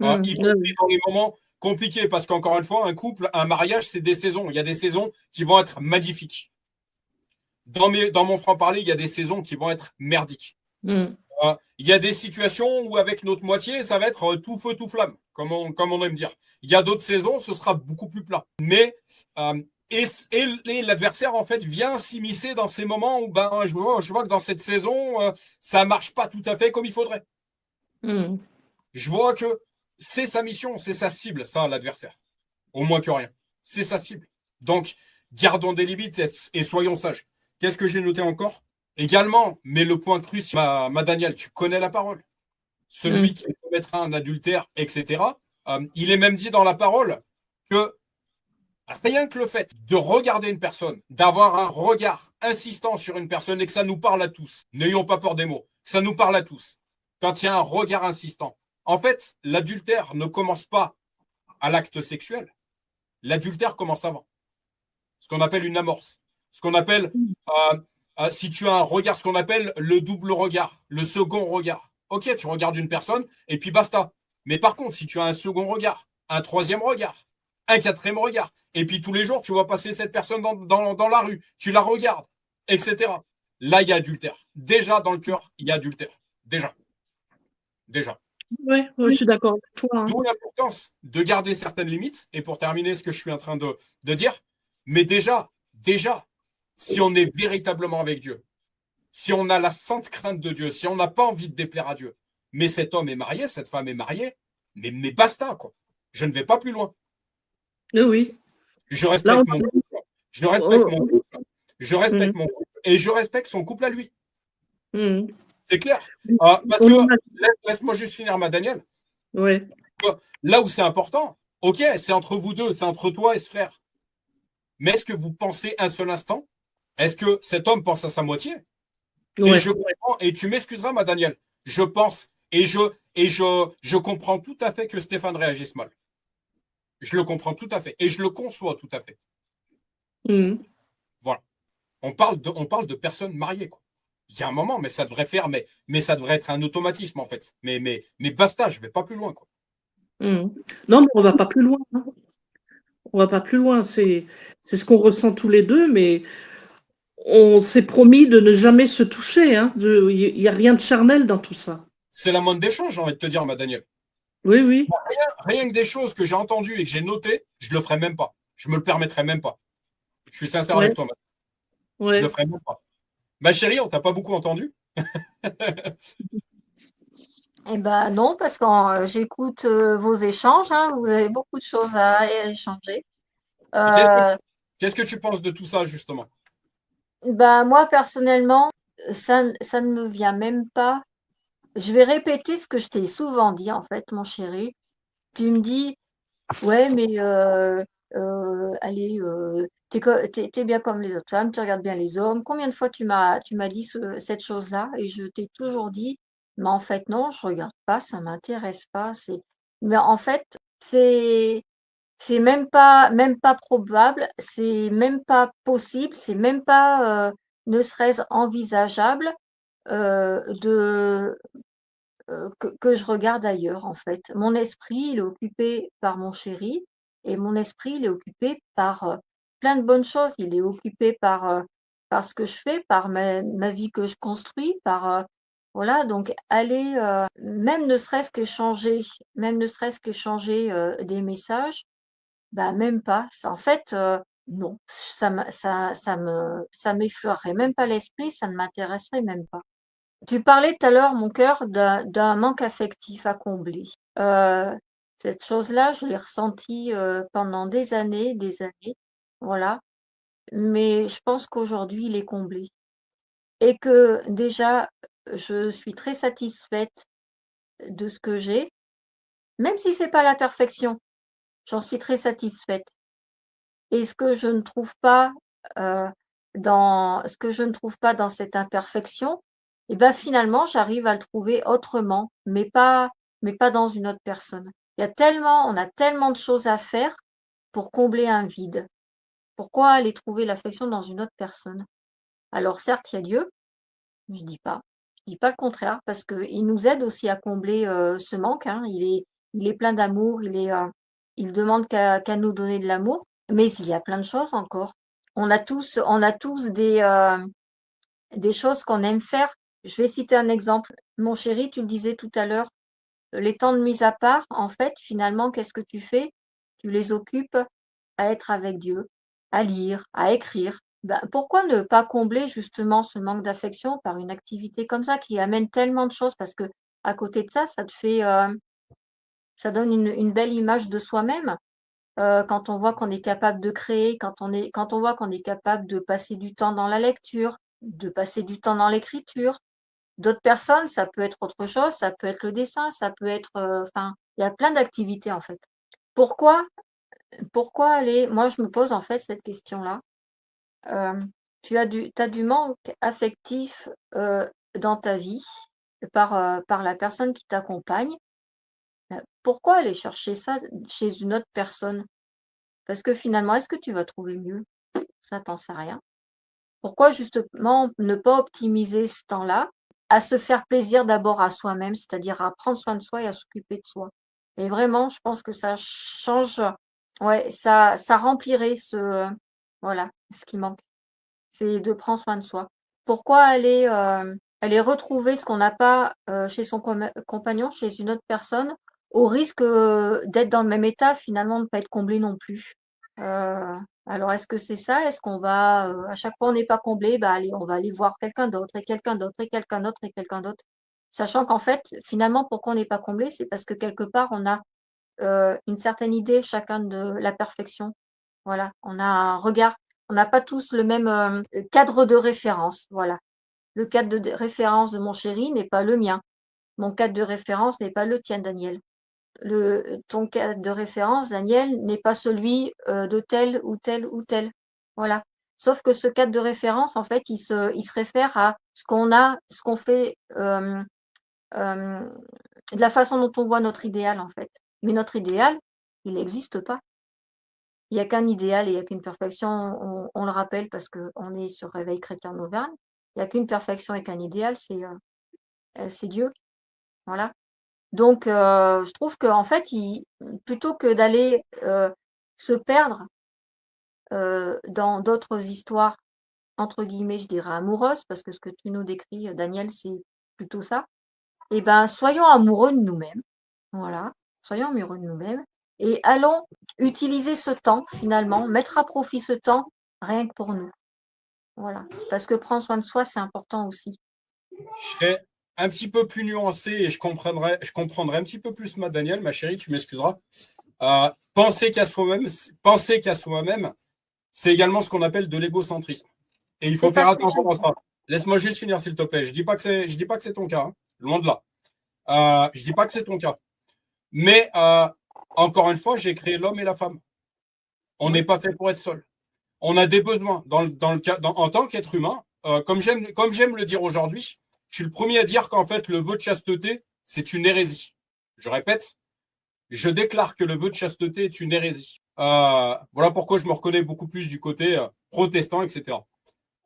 Y compris dans les moments compliqués, parce qu'encore une fois, un couple, un mariage, c'est des saisons. Il y a des saisons qui vont être magnifiques. Dans mon franc-parler, il y a des saisons qui vont être merdiques. Il y a des situations où, avec notre moitié, ça va être tout feu, tout flamme, comme on aime dire. Il y a d'autres saisons, ce sera beaucoup plus plat. Mais et l'adversaire, en fait, vient s'immiscer dans ces moments où je vois que dans cette saison, ça ne marche pas tout à fait comme il faudrait. Je vois que c'est sa mission, c'est sa cible, ça, l'adversaire. Au moins que rien. C'est sa cible. Donc, gardons des limites et soyons sages. Qu'est-ce que j'ai noté encore? Également, mais le point crucial, ma Daniel, tu connais la parole. Celui qui commettra un adultère, etc. Il est même dit dans la parole que rien que le fait de regarder une personne, d'avoir un regard insistant sur une personne et que ça nous parle à tous, n'ayons pas peur des mots, que ça nous parle à tous, quand il y a un regard insistant. En fait, l'adultère ne commence pas à l'acte sexuel. L'adultère commence avant. Ce qu'on appelle une amorce. Ce qu'on appelle, si tu as un regard, ce qu'on appelle le double regard, le second regard. Ok, tu regardes une personne et puis basta. Mais par contre, si tu as un second regard, un troisième regard, un quatrième regard. Et puis tous les jours, tu vois passer cette personne dans la rue, tu la regardes, etc. Là, il y a adultère. Déjà, dans le cœur, il y a adultère. Déjà. Ouais, ouais, je suis d'accord avec toi, hein. D'où l'importance de garder certaines limites. Et pour terminer ce que je suis en train de dire, mais déjà, si on est véritablement avec Dieu, si on a la sainte crainte de Dieu, si on n'a pas envie de déplaire à Dieu, mais cet homme est marié, cette femme est mariée, mais basta, quoi. Je ne vais pas plus loin. Oui. Je Là, respecte mon couple. Je respecte mon couple. Je respecte mm, mon couple. Et je respecte son couple à lui. mm. C'est clair. Parce On que, imagine- laisse-moi juste finir, ma Daniel. ouais, Là où c'est important, ok, c'est entre vous deux, c'est entre toi et ce frère. Mais est-ce que vous pensez un seul instant? Est-ce que cet homme pense à sa moitié? Et ouais. je comprends, et tu m'excuseras, ma Daniel, je pense et je comprends tout à fait que Stéphane réagisse mal. Je le comprends tout à fait et je le conçois tout à fait. Mm. Voilà. On parle de personnes mariées, quoi. Il y a un moment, mais ça devrait faire, mais ça devrait être un automatisme, en fait. Mais basta, je ne vais pas plus loin, quoi. Mm. Non, mais on va pas plus loin, hein. On va pas plus loin. C'est ce qu'on ressent tous les deux, mais on s'est promis de ne jamais se toucher, hein. Il n'y a rien de charnel dans tout ça. C'est la moindre des choses, j'ai envie de te dire, ma Daniel. Oui, oui, Rien que des choses que j'ai entendues et que j'ai notées, je ne le ferai même pas. Je me le permettrai même pas. Je suis sincère ouais, avec toi, je le ouais. ferai même pas. Ma chérie, on t'a pas beaucoup entendu. Eh ben non, parce que j'écoute vos échanges, hein, vous avez beaucoup de choses à échanger. Et qu'est-ce que, Euh, qu'est-ce que tu penses de tout ça, justement? ben moi, personnellement, ça ne me vient même pas. Je vais répéter ce que je t'ai souvent dit, en fait, mon chéri. Tu me dis, ouais, mais allez, t'es bien comme les autres femmes, tu regardes bien les hommes. Combien de fois tu m'as dit cette chose-là? Et je t'ai toujours dit, mais en fait, non, je regarde pas, ça m'intéresse pas. Mais en fait, c'est, c'est même pas probable, c'est même pas possible, c'est même pas, ne serait-ce envisageable, de que je regarde ailleurs, en fait. Mon esprit, il est occupé par mon chéri et mon esprit, il est occupé par, plein de bonnes choses. Il est occupé par ce que je fais, par ma vie que je construis, voilà, donc aller, même ne serait-ce qu'échanger, des messages, bah, même pas. En fait, non, ça m'effleurerait même pas l'esprit, ça ne m'intéresserait même pas. Tu parlais tout à l'heure, mon cœur, d'un manque affectif à combler. Heu, Cette chose-là, je l'ai ressentie, pendant des années, voilà. Mais je pense qu'aujourd'hui, il est comblé et que déjà, je suis très satisfaite de ce que j'ai, même si c'est pas la perfection, j'en suis très satisfaite et heu, ce que je ne trouve pas dans cette imperfection, et ben finalement, j'arrive à le trouver autrement, mais pas dans une autre personne. On a tellement de choses à faire pour combler un vide. Pourquoi aller trouver l'affection dans une autre personne? Alors certes, il y a Dieu, je dis pas le contraire, parce qu'il nous aide aussi à combler, ce manque, hein. Il est plein d'amour, il demande qu'à nous donner de l'amour, mais il y a plein de choses encore. On a tous des choses qu'on aime faire. Je vais citer un exemple. Mon chéri, tu le disais tout à l'heure, les temps de mise à part, en fait, finalement, qu'est-ce que tu fais? Tu les occupes à être avec Dieu, à lire, à écrire. Ben, pourquoi ne pas combler justement ce manque d'affection par une activité comme ça qui amène tellement de choses? Parce que à côté de ça, ça donne une belle image de soi-même. Quand on voit qu'on est capable de créer, quand on voit qu'on est capable de passer du temps dans la lecture, de passer du temps dans l'écriture. D'autres personnes, ça peut être autre chose, ça peut être le dessin, ça peut être, enfin, il y a plein d'activités, en fait. Pourquoi pourquoi aller moi, je me pose, en fait, cette question-là. Tu as du manque affectif, dans ta vie par la personne qui t'accompagne. Pourquoi aller chercher ça chez une autre personne? Parce que finalement, est-ce que tu vas trouver mieux? Ça, tu sais rien. Pourquoi justement ne pas optimiser ce temps-là à se faire plaisir d'abord à soi-même, c'est-à-dire à prendre soin de soi et à s'occuper de soi? Et vraiment, je pense que ça change Ouais, ça remplirait voilà, ce qui manque. C'est de prendre soin de soi. Pourquoi aller retrouver ce qu'on n'a pas, chez son compagnon, chez une autre personne, au risque, d'être dans le même état, finalement, de ne pas être comblé non plus? Heu, alors est-ce que c'est ça? Est-ce qu'on va, à chaque fois on n'est pas comblé, bah, allez, on va aller voir quelqu'un d'autre et quelqu'un d'autre et quelqu'un d'autre et quelqu'un d'autre? Sachant qu'en fait, finalement, pourquoi on n'est pas comblé? C'est parce que quelque part on a, une certaine idée chacun de la perfection. Voilà, on a un regard, on n'a pas tous le même, cadre de référence, voilà. Le cadre de référence de mon chéri n'est pas le mien. Mon cadre de référence n'est pas le tien, Daniel. Ton cadre de référence, Daniel, n'est pas celui, de tel ou tel ou tel. Voilà. Sauf que ce cadre de référence, en fait, il se réfère à ce qu'on fait, de la façon dont on voit notre idéal, en fait. Mais notre idéal, il n'existe pas. Il y a qu'un idéal et il y a qu'une perfection, on le rappelle parce qu'on est sur Réveil Chrétien d'Auvergne. Il y a qu'une perfection et qu'un idéal, c'est Dieu, voilà. Donc je trouve qu'en fait, plutôt que d'aller, se perdre, dans d'autres histoires, entre guillemets, je dirais «amoureuses», parce que ce que tu nous décris, Daniel, c'est plutôt ça. Et ben, soyons amoureux de nous-mêmes, voilà, soyons amoureux de nous-mêmes et allons utiliser ce temps finalement, mettre à profit ce temps rien que pour nous. Voilà, parce que prendre soin de soi, c'est important aussi. Je serais un petit peu plus nuancé et je comprendrais un petit peu plus ma Daniel, ma chérie, tu m'excuseras. Penser qu'à soi-même, c'est également ce qu'on appelle de l'égocentrisme. Et il faut C'est pas faire ce que j'ai attention à dit. ça. Laisse-moi juste finir, s'il te plaît. Je dis pas que c'est ton cas, hein. Loin de là. Je dis pas que c'est ton cas. Mais encore une fois, j'ai créé l'homme et la femme. On n'est Oui, pas fait pour être seul. On a des besoins. En tant qu'être humain, comme j'aime le dire aujourd'hui, je suis le premier à dire qu'en fait, le vœu de chasteté, c'est une hérésie. Je répète, je déclare que le vœu de chasteté est une hérésie. Voilà pourquoi je me reconnais beaucoup plus du côté protestant, etc.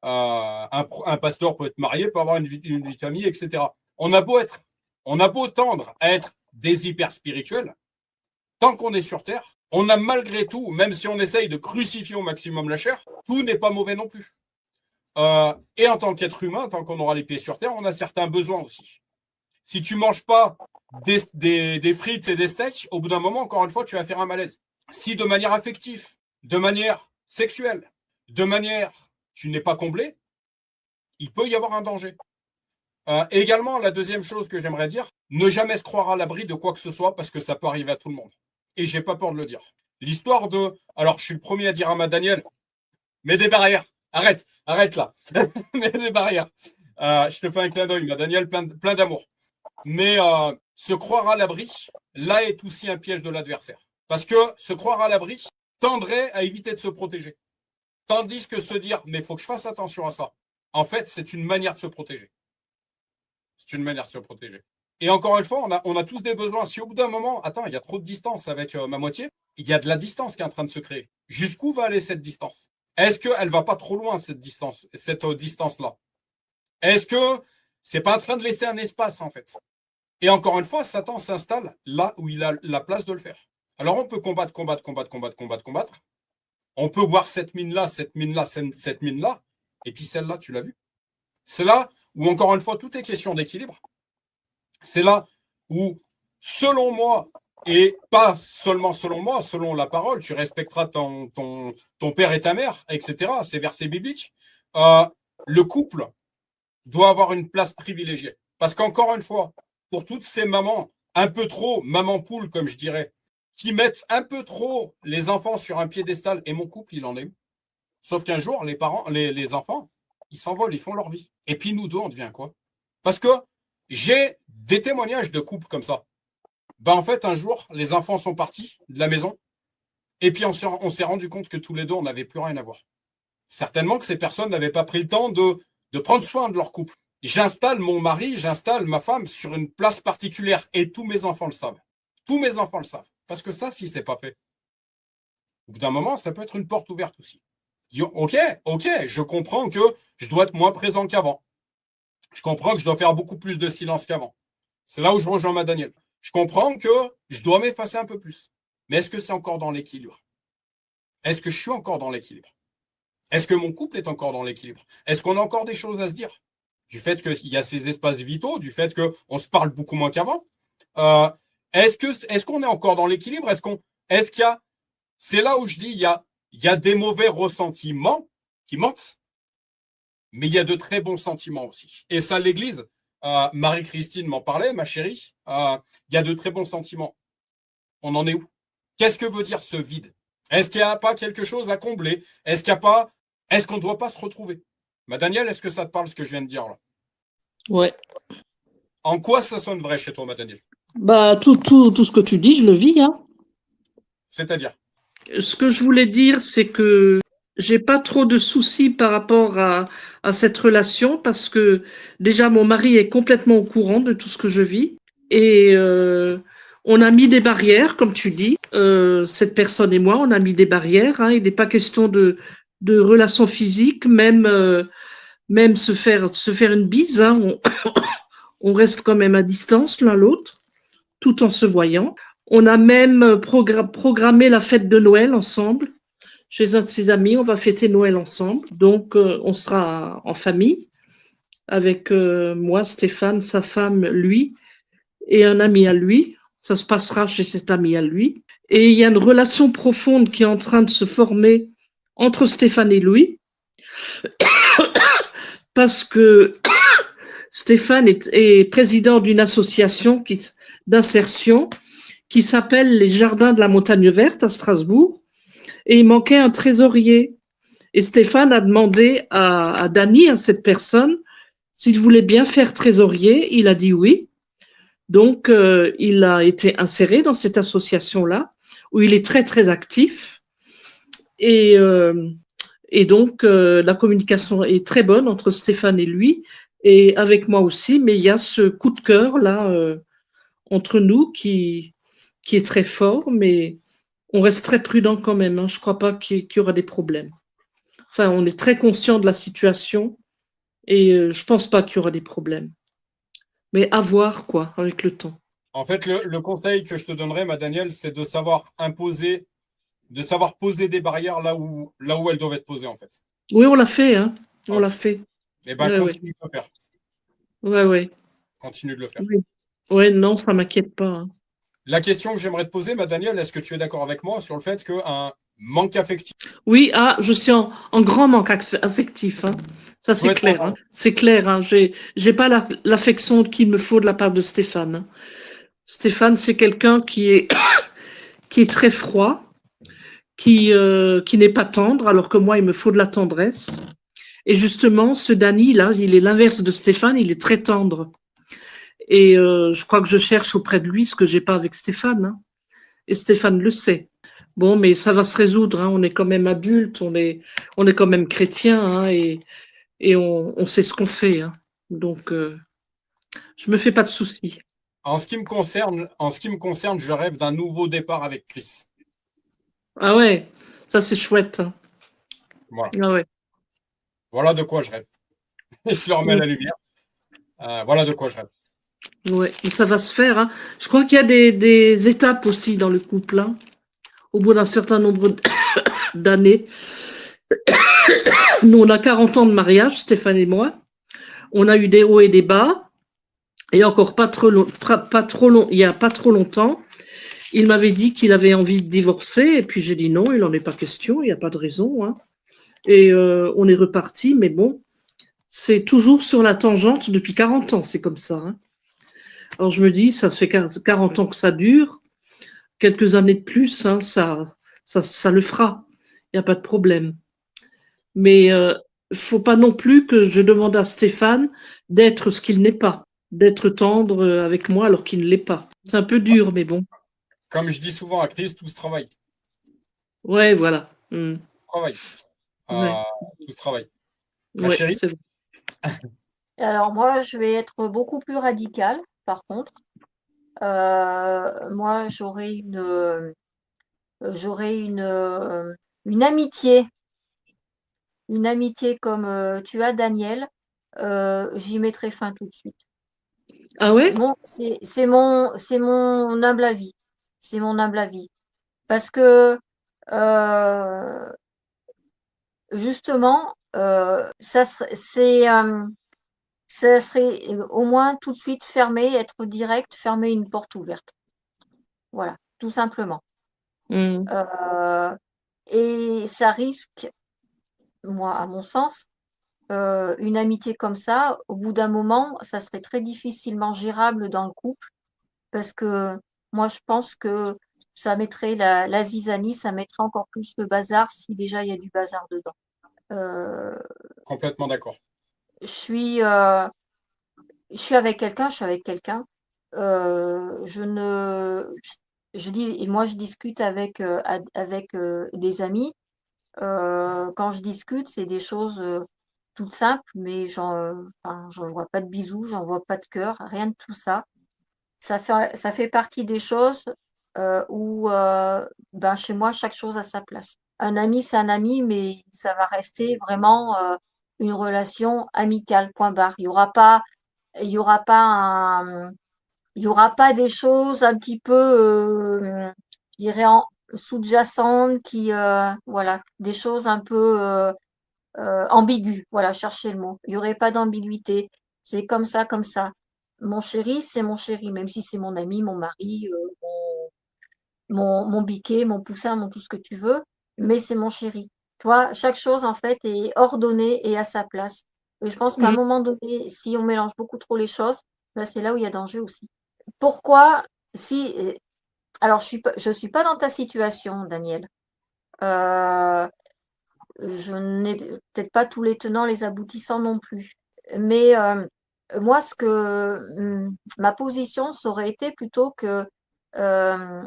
Un pasteur peut être marié, peut avoir une vie de famille, etc. On a beau tendre à être des hyper spirituels, tant qu'on est sur Terre, on a malgré tout, même si on essaye de crucifier au maximum la chair, tout n'est pas mauvais non plus. Et en tant qu'être humain, tant qu'on aura les pieds sur Terre, on a certains besoins aussi. Si tu ne manges pas des frites et des steaks, au bout d'un moment, encore une fois, tu vas faire un malaise. Si de manière affective, de manière sexuelle, de manière tu n'es pas comblé, il peut y avoir un danger. Et également, la deuxième chose que j'aimerais dire, ne jamais se croire à l'abri de quoi que ce soit parce que ça peut arriver à tout le monde. Et j'ai pas peur de le dire. L'histoire de. Alors, je suis le premier à dire à ma Daniel, mets des barrières. Arrête là. Mets des barrières. Je te fais un clin d'œil, ma Daniel, plein d'amour. Mais se croire à l'abri, là est aussi un piège de l'adversaire. Parce que se croire à l'abri tendrait à éviter de se protéger. Tandis que se dire, mais il faut que je fasse attention à ça. En fait, c'est une manière de se protéger. C'est une manière de se protéger. Et encore une fois, on a tous des besoins. Si au bout d'un moment, attends, il y a trop de distance avec ma moitié, il y a de la distance qui est en train de se créer. Jusqu'où va aller cette distance? Est-ce qu'elle va pas trop loin, cette distance-là? Est-ce que c'est pas en train de laisser un espace, en fait? Et encore une fois, Satan s'installe là où il a la place de le faire. Alors on peut combattre. On peut voir cette mine-là, cette mine-là, cette mine-là, et puis celle-là, tu l'as vue. C'est là où, encore une fois, tout est question d'équilibre. C'est là où, selon moi, et pas seulement selon moi, selon la parole, tu respecteras ton père et ta mère, etc., ces versets bibliques, le couple doit avoir une place privilégiée. Parce qu'encore une fois, pour toutes ces mamans, un peu trop, maman poule, comme je dirais, qui mettent un peu trop les enfants sur un piédestal, et mon couple, il en est où? Sauf qu'un jour, les enfants, ils s'envolent, ils font leur vie. Et puis nous deux, on devient quoi? Parce que j'ai des témoignages de couples comme ça. En fait, un jour, les enfants sont partis de la maison, et puis on s'est rendu compte que tous les deux, on n'avait plus rien à voir. Certainement que ces personnes n'avaient pas pris le temps de prendre soin de leur couple. J'installe mon mari, j'installe ma femme sur une place particulière, et tous mes enfants le savent. Tous mes enfants le savent. Parce que ça, si c'est pas fait, au bout d'un moment, ça peut être une porte ouverte aussi. Ok, je comprends que je dois être moins présent qu'avant. Je comprends que je dois faire beaucoup plus de silence qu'avant. C'est là où je rejoins ma Daniel. Je comprends que je dois m'effacer un peu plus. Mais est-ce que c'est encore dans l'équilibre? est-ce que je suis encore dans l'équilibre? Est-ce que mon couple est encore dans l'équilibre? Est-ce qu'on a encore des choses à se dire? Du fait qu'il y a ces espaces vitaux, du fait qu'on se parle beaucoup moins qu'avant. Est-ce qu'on est encore dans l'équilibre? Est-ce qu'il y a, c'est là où je dis, il y a des mauvais ressentiments qui mentent, mais il y a de très bons sentiments aussi. Et ça, l'Église, Marie-Christine m'en parlait, ma chérie, il y a de très bons sentiments. On en est où? Qu'est-ce que veut dire ce vide? Est-ce qu'il n'y a pas quelque chose à combler? Est-ce qu'on ne doit pas se retrouver? Daniel, est-ce que ça te parle ce que je viens de dire là? Ouais. En quoi ça sonne vrai chez toi, Daniel? Bah, tout ce que tu dis, je le vis, hein. C'est-à-dire? Ce que je voulais dire, c'est que j'ai pas trop de soucis par rapport à cette relation parce que déjà mon mari est complètement au courant de tout ce que je vis et on a mis des barrières, comme tu dis. Cette personne et moi, on a mis des barrières. Hein. Il n'est pas question de relations physiques, même se faire une bise. Hein. On reste quand même à distance l'un l'autre, tout en se voyant. On a même programmé la fête de Noël ensemble. Chez un de ses amis, on va fêter Noël ensemble. Donc, on sera en famille avec moi, Stéphane, sa femme, lui, et un ami à lui. Ça se passera chez cet ami à lui. Et il y a une relation profonde qui est en train de se former entre Stéphane et lui, parce que Stéphane est président d'une association d'insertion qui s'appelle les Jardins de la Montagne Verte à Strasbourg. Et il manquait un trésorier. Et Stéphane a demandé à Dany, à cette personne, s'il voulait bien faire trésorier. Il a dit oui. Donc, il a été inséré dans cette association-là, où il est très, très actif. Et donc, la communication est très bonne entre Stéphane et lui, et avec moi aussi. Mais il y a ce coup de cœur, là, entre nous, qui est très fort, mais on reste très prudent quand même. Hein. Je ne crois pas qu'il y aura des problèmes. Enfin, on est très conscient de la situation et je ne pense pas qu'il y aura des problèmes. Mais à voir, quoi, avec le temps. En fait, le conseil que je te donnerais, Daniel, c'est de savoir poser des barrières là où elles doivent être posées, en fait. Oui, on l'a fait, hein. On Ok. l'a fait. Eh bien, continue de le faire. Ouais. Continue de le faire. Oui. Ouais, non, ça ne m'inquiète pas. Hein. La question que j'aimerais te poser, Daniel, est-ce que tu es d'accord avec moi sur le fait qu'un manque affectif… Oui, je suis en grand manque affectif. Hein. Ça, c'est clair. Hein. C'est clair. Hein. J'ai pas l'affection qu'il me faut de la part de Stéphane. Hein. Stéphane, c'est quelqu'un qui est très froid, qui n'est pas tendre, alors que moi, il me faut de la tendresse. Et justement, ce Dany, là, il est l'inverse de Stéphane, il est très tendre. Et je crois que je cherche auprès de lui ce que j'ai pas avec Stéphane. Hein. Et Stéphane le sait. Bon, mais ça va se résoudre. Hein. On est quand même adultes, on est quand même chrétiens, hein, et on sait ce qu'on fait. Hein. Donc, je me fais pas de soucis. En ce qui me concerne, je rêve d'un nouveau départ avec Chris. Ah ouais, ça c'est chouette. Hein. Voilà. Ah ouais. Voilà de quoi je rêve. Je le remets à la lumière. Voilà de quoi je rêve. Ouais, mais ça va se faire. Hein. Je crois qu'il y a des étapes aussi dans le couple. Hein. Au bout d'un certain nombre d'années. Nous, on a 40 ans de mariage, Stéphane et moi. On a eu des hauts et des bas. Et encore pas trop long, il n'y a pas trop longtemps, il m'avait dit qu'il avait envie de divorcer. Et puis j'ai dit non, il n'en est pas question, il n'y a pas de raison. Hein. Et on est reparti, mais bon, c'est toujours sur la tangente depuis 40 ans, c'est comme ça. Hein. Alors je me dis, ça fait 40 ans que ça dure, quelques années de plus, hein, ça le fera, il n'y a pas de problème. Mais faut pas non plus que je demande à Stéphane d'être ce qu'il n'est pas, d'être tendre avec moi alors qu'il ne l'est pas. C'est un peu dur, mais bon. Comme je dis souvent à Chris, tout se travaille. Ouais, voilà. Travail. Ouais. Tout se travaille. Ma Ouais, chérie. c'est vrai. Alors moi, je vais être beaucoup plus radicale, par contre. Moi, j'aurai une amitié. Une amitié comme tu as, Daniel, j'y mettrai fin tout de suite. Ah ouais? C'est mon humble avis. C'est mon humble avis. Parce que Euh, Justement, ça serait au moins tout de suite fermer, être direct, fermer une porte ouverte. Voilà, tout simplement. Mm. Et ça risque, moi, à mon sens, une amitié comme ça, au bout d'un moment, ça serait très difficilement gérable dans le couple parce que moi, je pense que ça mettrait la zizanie, ça mettrait encore plus le bazar si déjà il y a du bazar dedans. Euh, Complètement d'accord. je suis, euh, je suis avec quelqu'un, je suis avec quelqu'un. Je ne, je dis, et moi, je discute avec des amis. Quand je discute, c'est des choses toutes simples, mais j'en vois pas de bisous, j'en vois pas de cœur, rien de tout ça. Ça fait partie des choses où, ben, chez moi, chaque chose a sa place. Un ami, c'est un ami, mais ça va rester vraiment une relation amicale, point barre. Il y aura pas il y aura pas des choses un petit peu, je dirais, sous-jacentes voilà, des choses un peu ambiguës. Voilà, cherchez le mot. Il n'y aurait pas d'ambiguïté. C'est comme ça, comme ça. Mon chéri, c'est mon chéri, même si c'est mon ami, mon mari, mon biquet, mon poussin, mon tout ce que tu veux, mais c'est mon chéri. Toi, chaque chose, en fait, est ordonnée et à sa place. Et je pense qu'à un Mm. moment donné, si on mélange beaucoup trop les choses, ben, c'est là où il y a danger aussi. Pourquoi, si, alors je suis pas dans ta situation, Daniel. Euh, je n'ai peut-être pas tous les tenants, les aboutissants non plus. Mais moi, ma position, ça aurait été plutôt que euh,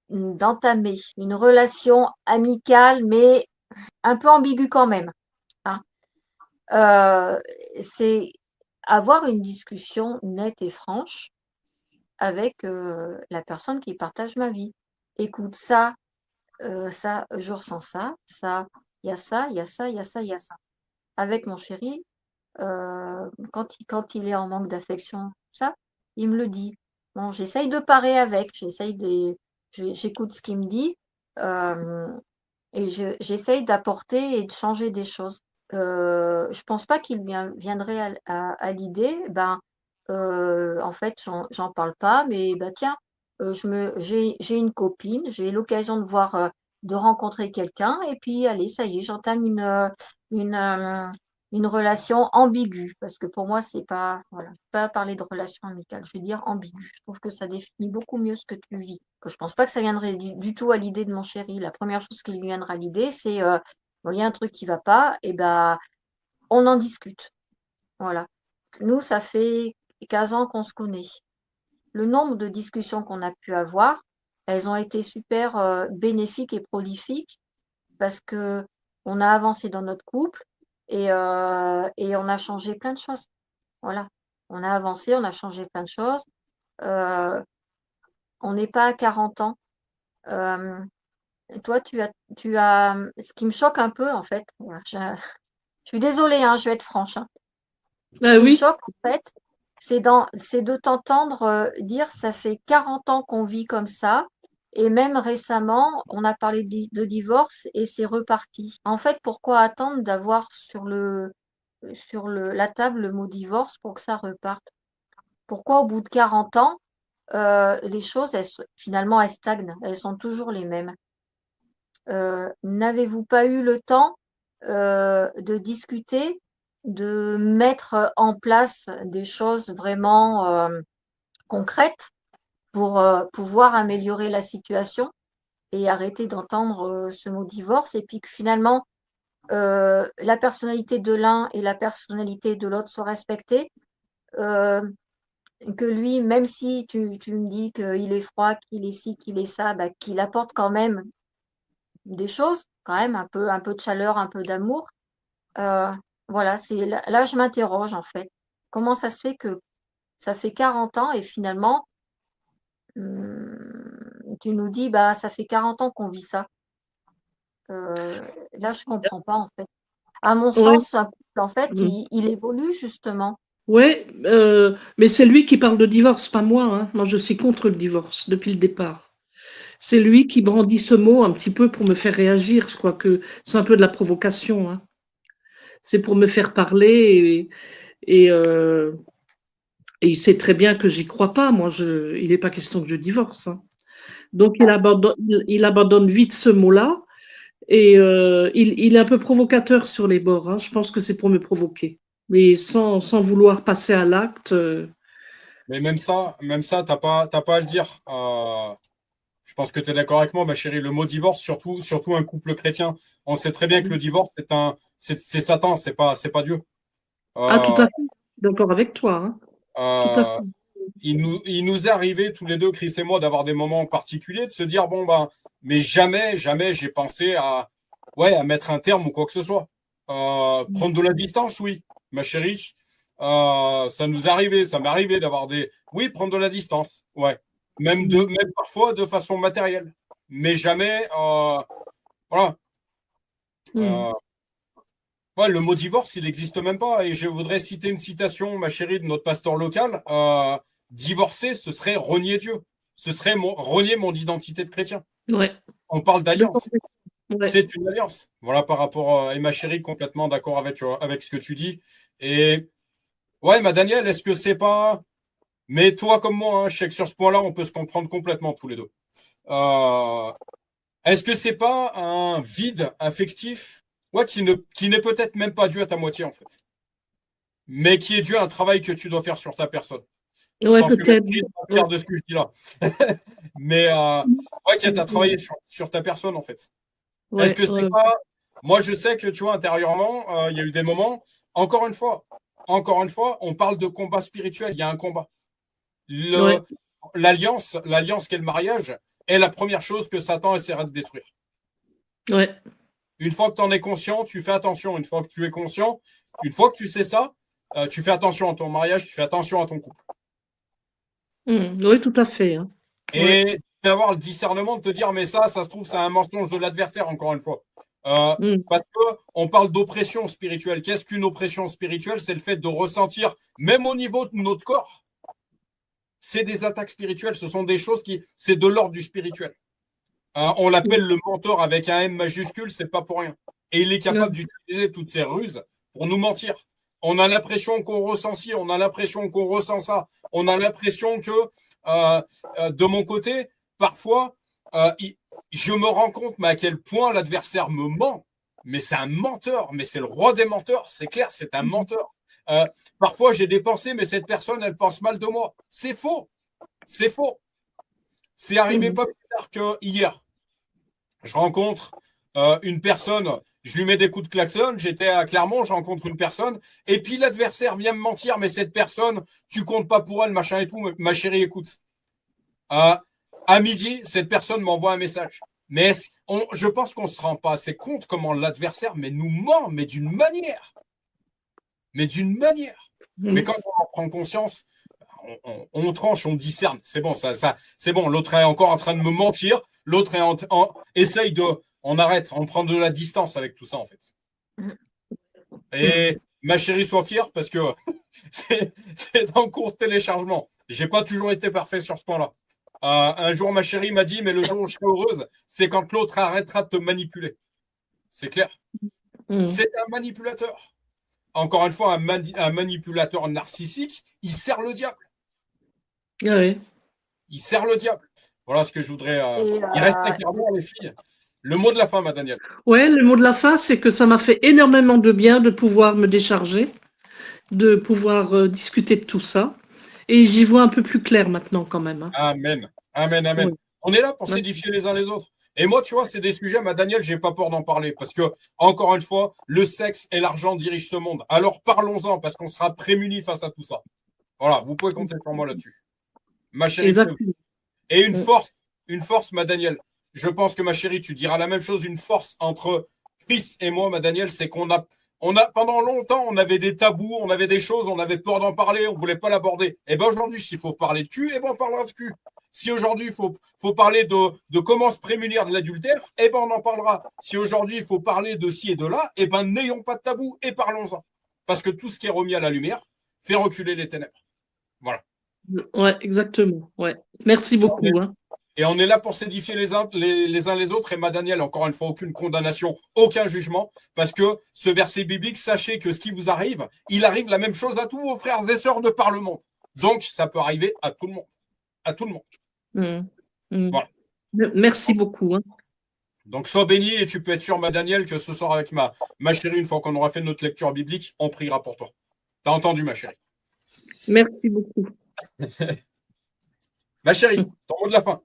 d'entamer une relation amicale, mais un peu ambiguë quand même, hein. Euh, c'est avoir une discussion nette et franche avec la personne qui partage ma vie. Écoute, ça, je ressens ça, il y a ça, il y a ça, il y a ça, il y a ça. Avec mon chéri, quand il est en manque d'affection, ça, il me le dit. Bon, j'essaye de parer avec, j'écoute ce qu'il me dit, euh, et j'essaye d'apporter et de changer des choses. Je pense pas qu'il viendrait à l'idée, ben, en fait, j'en parle pas, mais bah tiens, j'ai une copine, j'ai l'occasion de rencontrer quelqu'un, et puis allez, ça y est, j'entame une, euh, une relation ambiguë, parce que pour moi, c'est pas, voilà, pas parler de relation amicale, je veux dire ambiguë. Je trouve que ça définit beaucoup mieux ce que tu vis. Que je pense pas que ça viendrait du tout à l'idée de mon chéri. La première chose qui lui viendra à l'idée, c'est bon, il y a un truc qui va pas, et ben on en discute. Voilà. Nous, ça fait 15 ans qu'on se connaît. Le nombre de discussions qu'on a pu avoir, elles ont été super bénéfiques et prolifiques parce que on a avancé dans notre couple et on a changé plein de choses. Voilà. On a avancé, on a changé plein de choses. Euh, on n'est pas à 40 ans. Euh, Toi, ce qui me choque un peu, en fait, voilà, je suis désolée, hein, je vais être franche, hein. Ce Ah qui me oui, choque, en fait, c'est de t'entendre dire ça fait 40 ans qu'on vit comme ça, et même récemment, on a parlé de divorce et c'est reparti. En fait, pourquoi attendre d'avoir la table le mot divorce pour que ça reparte? Pourquoi au bout de 40 ans, les choses, finalement, elles stagnent, elles sont toujours les mêmes? N'avez-vous pas eu le temps de discuter, de mettre en place des choses vraiment concrètes pour pouvoir améliorer la situation et arrêter d'entendre ce mot divorce et puis que finalement la personnalité de l'un et la personnalité de l'autre soient respectées, euh, que lui, même si tu me dis qu'il est froid, qu'il est ci, qu'il est ça, bah, qu'il apporte quand même des choses, quand même, un peu de chaleur, un peu d'amour. Euh, voilà, là, je m'interroge en fait. Comment ça se fait que ça fait 40 ans et finalement, tu nous dis, bah, ça fait 40 ans qu'on vit ça. Euh, Là, je comprends pas en fait. À mon oui. sens, un couple, en fait, il évolue justement. Ouais, mais c'est lui qui parle de divorce, pas moi, hein. Moi, je suis contre le divorce depuis le départ. c'est lui qui brandit ce mot un petit peu pour me faire réagir. Je crois que c'est un peu de la provocation, hein. C'est pour me faire parler et, euh, et il sait très bien que j'y crois pas. Moi, il n'est pas question que je divorce, hein. Donc, il abandonne vite ce mot-là et il est un peu provocateur sur les bords, hein. Je pense que c'est pour me provoquer. Mais sans vouloir passer à l'acte. Mais même ça, t'as pas à le dire. Je pense que tu es d'accord avec moi, ma chérie. Le mot divorce, surtout un couple chrétien, on sait très bien que le divorce, c'est Satan, c'est pas Dieu. Ah, tout Euh, à fait. D'accord avec toi, hein. Tout à euh, fait. il nous est arrivé tous les deux, Chris et moi, d'avoir des moments particuliers, de se dire bon ben, mais jamais j'ai pensé à mettre un terme ou quoi que ce soit. Prendre de la distance, oui, ma chérie. Ça nous est arrivé, ça m'est arrivé oui, prendre de la distance, ouais, même parfois de façon matérielle, mais jamais, voilà. Mm. Euh, ouais, le mot divorce, il n'existe même pas. Et je voudrais citer une citation, ma chérie, de notre pasteur local. Divorcer, ce serait renier Dieu. Ce serait renier mon identité de chrétien. Ouais. On parle D'accord. d'alliance. Ouais. C'est une alliance. Voilà par rapport et ma chérie, complètement d'accord avec ce que tu dis. Et ouais, ma Danielle, est-ce que c'est pas. Mais toi comme moi, hein, je sais que sur ce point-là, on peut se comprendre complètement tous les deux. Est-ce que c'est pas un vide affectif, ouais, qui n'est peut-être même pas dû à ta moitié, en fait, mais qui est dû à un travail que tu dois faire sur ta personne. Je Ouais, pense que peut-être. Maîtrise va Ouais. faire de ce que je dis là. Mais ouais, qui tu as travaillé sur ta personne, en fait. Est-ce Ouais, que c'est ouais. pas. Moi, je sais que, tu vois, intérieurement, il y a eu des moments, encore une fois, on parle de combat spirituel, il y a un combat. Ouais. L'alliance qu'est le mariage est la première chose que Satan essaiera de détruire. Ouais. Une fois que tu en es conscient, tu fais attention. Une fois que tu es conscient, une fois que tu sais ça, tu fais attention à ton mariage, tu fais attention à ton couple. Oui, tout à fait, hein. Ouais. Et d'avoir le discernement de te dire, mais ça se trouve, c'est un mensonge de l'adversaire, encore une fois. Mm. Parce qu'on parle d'oppression spirituelle. Qu'est-ce qu'une oppression spirituelle? C'est le fait de ressentir, même au niveau de notre corps, c'est des attaques spirituelles. Ce sont des choses c'est de l'ordre du spirituel. On l'appelle le mentor avec un M majuscule, c'est pas pour rien. Et il est capable d'utiliser toutes ces ruses pour nous mentir. On a l'impression qu'on ressent ci, on a l'impression qu'on ressent ça. On a l'impression que, de mon côté, parfois, je me rends compte mais à quel point l'adversaire me ment. Mais c'est un menteur, mais c'est le roi des menteurs, c'est clair, c'est un menteur. Parfois, j'ai des pensées, mais cette personne, elle pense mal de moi. C'est faux. C'est faux. C'est arrivé pas plus tard que hier. Je rencontre une personne, je lui mets des coups de klaxon, j'étais à Clermont, je rencontre une personne, et puis l'adversaire vient me mentir, mais cette personne, tu comptes pas pour elle, machin et tout, ma chérie, écoute. À midi, cette personne m'envoie un message. Mais je pense qu'on ne se rend pas assez compte comment l'adversaire nous ment, mais d'une manière. Mais d'une manière. Mais quand on en prend conscience, on tranche, on discerne. C'est bon, c'est bon. L'autre est encore en train de me mentir. L'autre essaye de. On arrête, on prend de la distance avec tout ça, en fait. Et ma chérie, sois fière parce que c'est en cours de téléchargement. J'ai pas toujours été parfait sur ce point-là. Un jour, ma chérie m'a dit, mais le jour où je serai heureuse, c'est quand l'autre arrêtera de te manipuler. C'est clair. C'est un manipulateur. Encore une fois, un manipulateur narcissique, il sert le diable. Ouais. Il sert le diable. Voilà ce que je voudrais. Il reste un quart d'heure, les filles. Le mot de la fin, ma Danielle. Ouais, le mot de la fin, c'est que ça m'a fait énormément de bien de pouvoir me décharger, de pouvoir discuter de tout ça. Et j'y vois un peu plus clair maintenant, quand même, hein. Amen. Amen, amen. Oui. On est là pour Ouais. s'édifier les uns les autres. Et moi, tu vois, c'est des sujets, ma Danielle, j'ai pas peur d'en parler. Parce que, encore une fois, le sexe et l'argent dirigent ce monde. Alors parlons-en, parce qu'on sera prémunis face à tout ça. Voilà, vous pouvez compter sur moi là-dessus. Ma chérie. Exactement. Et une force, ma Danielle. Je pense que, ma chérie, tu diras la même chose. Une force entre Chris et moi, ma Danielle, c'est qu'on a pendant longtemps, on avait des tabous, on avait des choses, on avait peur d'en parler, on ne voulait pas l'aborder. Et bien aujourd'hui, s'il faut parler de cul, on parlera de cul. Si aujourd'hui, il faut parler de comment se prémunir de l'adultère, on en parlera. Si aujourd'hui, il faut parler de ci et de là, n'ayons pas de tabou et parlons-en. Parce que tout ce qui est remis à la lumière fait reculer les ténèbres. Voilà. Ouais, exactement. Ouais. Merci beaucoup, hein. Et on est là pour s'édifier les uns les autres. Et ma Daniel, encore une fois, aucune condamnation, aucun jugement. Parce que ce verset biblique, sachez que ce qui vous arrive, il arrive la même chose à tous vos frères et sœurs de par le monde. Donc, ça peut arriver à tout le monde. À tout le monde. Voilà. Merci beaucoup. Hein. Donc, sois béni et tu peux être sûr, ma Daniel, que ce soir avec ma chérie, une fois qu'on aura fait notre lecture biblique, on priera pour toi. T'as entendu, ma chérie? Merci beaucoup. Ma chérie, ton mot de la fin.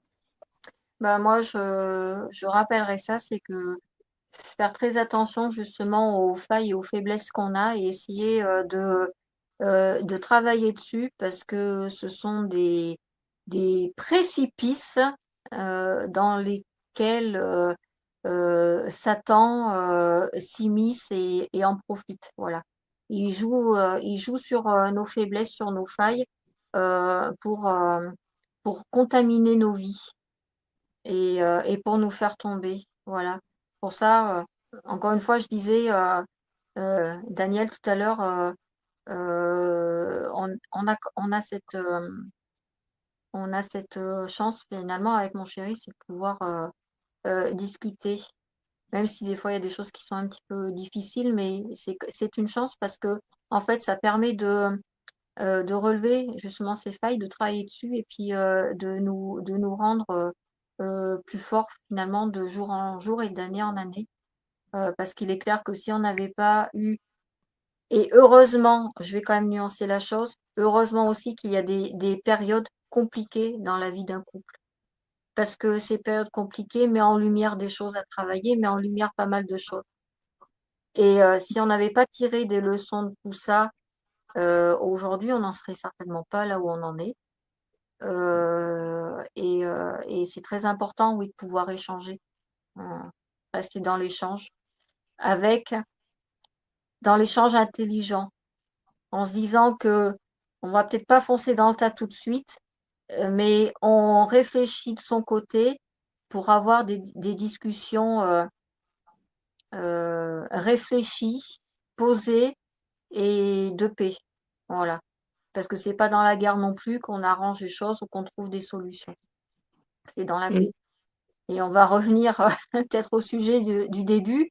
Moi, je rappellerai ça, c'est que faire très attention justement aux failles et aux faiblesses qu'on a et essayer de travailler dessus parce que ce sont des précipices dans lesquels Satan s'immisce et en profite. Voilà. Il joue sur nos faiblesses, sur nos failles pour contaminer nos vies et pour nous faire tomber. Voilà. Pour ça, encore une fois, je disais, Daniel, tout à l'heure, on a cette chance finalement avec mon chéri, c'est de pouvoir discuter. Même si des fois il y a des choses qui sont un petit peu difficiles, mais c'est une chance parce que en fait, ça permet de relever justement ces failles, de travailler dessus et puis de nous rendre plus forts finalement de jour en jour et d'année en année. Parce qu'il est clair que si on n'avait pas eu, et heureusement, je vais quand même nuancer la chose, heureusement aussi qu'il y a des périodes compliquées dans la vie d'un couple. Parce que ces périodes compliquées mettent en lumière des choses à travailler, met en lumière pas mal de choses. Et si on n'avait pas tiré des leçons de tout ça, aujourd'hui, on n'en serait certainement pas là où on en est. Et c'est très important, oui, de pouvoir échanger, rester dans l'échange, dans l'échange intelligent, en se disant que on va peut-être pas foncer dans le tas tout de suite, mais on réfléchit de son côté pour avoir des discussions réfléchies, posées et de paix. Voilà. Parce que c'est pas dans la guerre non plus qu'on arrange les choses ou qu'on trouve des solutions. C'est dans la paix. Et on va revenir peut-être au sujet du début.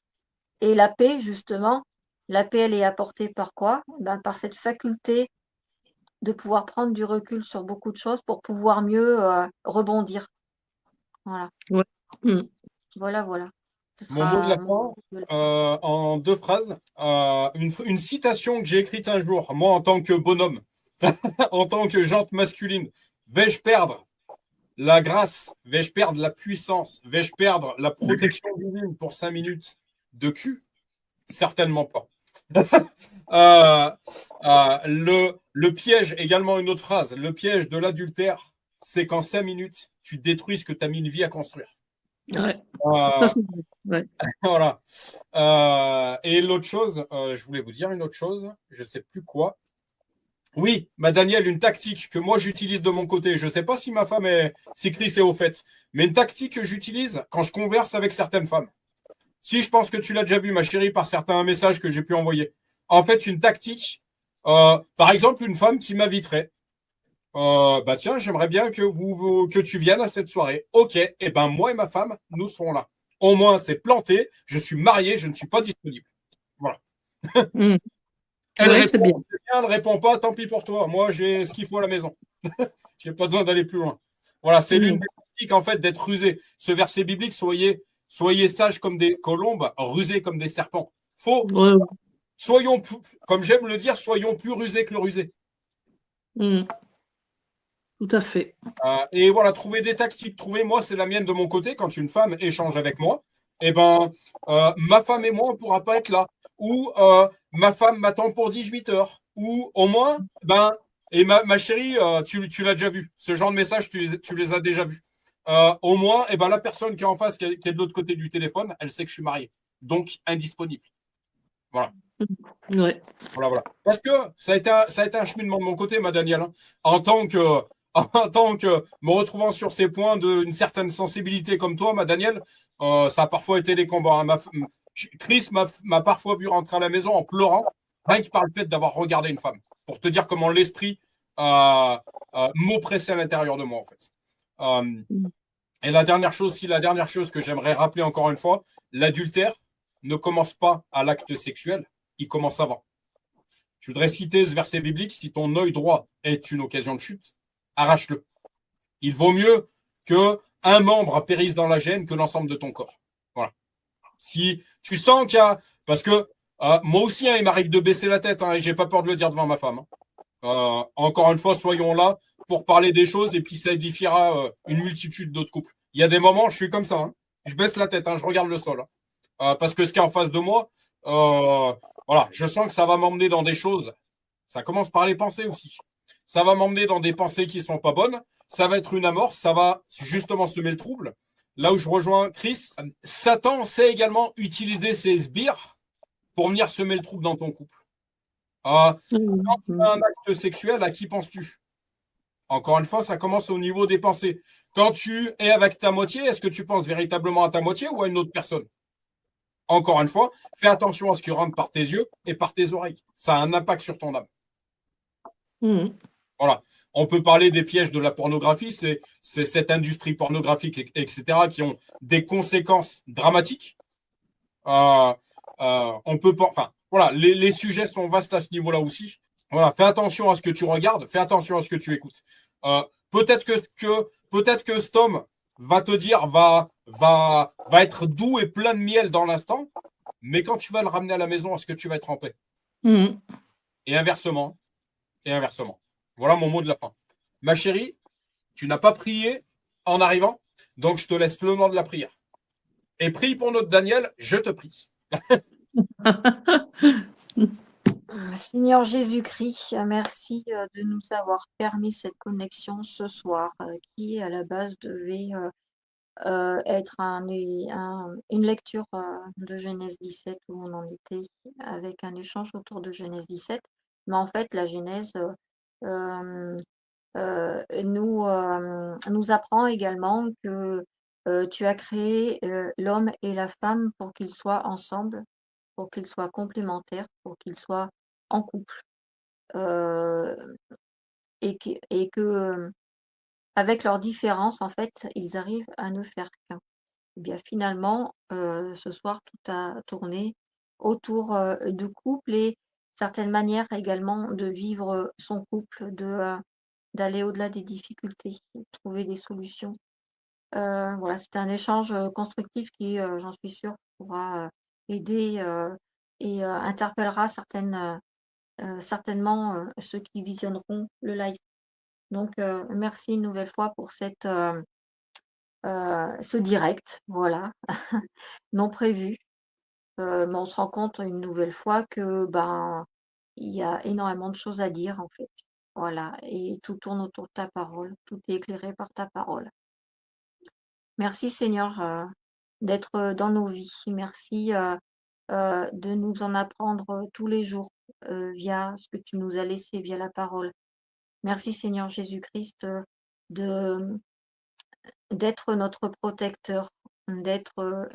Et la paix, justement, la paix, elle est apportée par quoi? Par cette faculté de pouvoir prendre du recul sur beaucoup de choses pour pouvoir mieux rebondir. Voilà. Ouais. Voilà. Mon mot de la fin, en 2 phrases, une citation que j'ai écrite un jour, moi en tant que bonhomme, en tant que jante masculine. Vais-je perdre la grâce? Vais-je perdre la puissance? Vais-je perdre la protection divine pour 5 minutes de cul? Certainement pas. Le piège, également une autre phrase, le piège de l'adultère, c'est qu'en 5 minutes, tu détruis ce que tu as mis une vie à construire. Ouais. Ça, c'est vrai. Ouais. Voilà. Et l'autre chose, je voulais vous dire une autre chose, je ne sais plus quoi. Oui, ma Daniel, une tactique que moi j'utilise de mon côté. Je ne sais pas si ma femme si Chris est au fait, mais une tactique que j'utilise quand je converse avec certaines femmes. Si je pense que tu l'as déjà vu, ma chérie, par certains messages que j'ai pu envoyer. En fait, une tactique, par exemple, une femme qui m'inviterait. Tiens, j'aimerais bien que tu viennes à cette soirée. Ok, et ben moi et ma femme, nous serons là. Au moins, c'est planté. Je suis marié, je ne suis pas disponible. Voilà. Elle ne répond pas, tant pis pour toi. Moi, j'ai ce qu'il faut à la maison. Je n'ai pas besoin d'aller plus loin. Voilà, c'est l'une des tactiques, en fait, d'être rusé. Ce verset biblique, soyez sages comme des colombes, rusés comme des serpents. Soyons, comme j'aime le dire, soyons plus rusés que le rusé. Tout à fait. Et voilà, trouver des tactiques. Moi, c'est la mienne de mon côté. Quand une femme échange avec moi, ma femme et moi, on ne pourra pas être là. Ou ma femme m'attend pour 18 heures. Ou au moins, et ma chérie, tu l'as déjà vu. Ce genre de message, tu les as déjà vus. Au moins, la personne qui est en face, qui est de l'autre côté du téléphone, elle sait que je suis marié. Donc, indisponible. Voilà. Ouais. Voilà. Parce que ça a été un cheminement de mon côté, ma Danielle. Hein. En tant que me retrouvant sur ces points d'une certaine sensibilité comme toi, ma Danielle, ça a parfois été des combats. Hein. Chris m'a parfois vu rentrer à la maison en pleurant, rien que par le fait d'avoir regardé une femme. Pour te dire comment l'esprit m'oppressait à l'intérieur de moi, en fait. Et la dernière chose, la dernière chose que j'aimerais rappeler encore une fois, l'adultère ne commence pas à l'acte sexuel, il commence avant. Je voudrais citer ce verset biblique, si ton œil droit est une occasion de chute, arrache-le. Il vaut mieux que un membre périsse dans la gêne que l'ensemble de ton corps. Voilà. Si tu sens qu'il y a... Parce que moi aussi, hein, il m'arrive de baisser la tête, hein, et j'ai pas peur de le dire devant ma femme. Encore une fois, soyons là pour parler des choses et puis ça édifiera une multitude d'autres couples. Il y a des moments, je suis comme ça. Hein. Je baisse la tête, hein, je regarde le sol. Hein. Parce que ce qui est en face de moi, voilà, je sens que ça va m'emmener dans des choses. Ça commence par les pensées aussi. Ça va m'emmener dans des pensées qui sont pas bonnes. Ça va être une amorce. Ça va justement semer le trouble. Là où je rejoins Chris, Satan sait également utiliser ses sbires pour venir semer le trouble dans ton couple. Quand tu as un acte sexuel, à qui penses-tu? Encore une fois, ça commence au niveau des pensées. Quand tu es avec ta moitié, est-ce que tu penses véritablement à ta moitié ou à une autre personne? Encore une fois, fais attention à ce qui rentre par tes yeux et par tes oreilles. Ça a un impact sur ton âme. Voilà. On peut parler des pièges de la pornographie, c'est cette industrie pornographique, etc., qui ont des conséquences dramatiques. On peut pas, enfin, voilà, les sujets sont vastes à ce niveau-là aussi. Voilà, fais attention à ce que tu regardes, fais attention à ce que tu écoutes. Peut-être que cet homme va te dire, va être doux et plein de miel dans l'instant, mais quand tu vas le ramener à la maison, est-ce que tu vas être en paix? Et inversement, et inversement. Voilà mon mot de la fin. Ma chérie, tu n'as pas prié en arrivant, donc je te laisse le nom de la prière. Et prie pour notre Daniel, je te prie. Seigneur Jésus-Christ, merci de nous avoir permis cette connexion ce soir, qui à la base devait être une lecture de Genèse 17 où on en était avec un échange autour de Genèse 17. Mais en fait, la Genèse euh, nous apprend également que tu as créé l'homme et la femme pour qu'ils soient ensemble, pour qu'ils soient complémentaires, pour qu'ils soient en couple. euh, et que avec leurs différences, en fait, ils arrivent à ne faire qu'un. Et bien finalement, ce soir, tout a tourné autour du couple et certaines manières également de vivre son couple, d'aller au-delà des difficultés, de trouver des solutions. Voilà, c'était un échange constructif qui, j'en suis sûre, pourra aider et interpellera certainement ceux qui visionneront le live. Donc, merci une nouvelle fois pour ce direct, voilà, non prévu. Mais on se rend compte une nouvelle fois que, ben, il y a énormément de choses à dire, en fait. Voilà, et tout tourne autour de ta parole, tout est éclairé par ta parole. Merci Seigneur, d'être, dans nos vies. Merci, de nous en apprendre, tous les jours, via ce que tu nous as laissé, via la parole. Merci Seigneur Jésus-Christ, de d'être notre protecteur, d'être,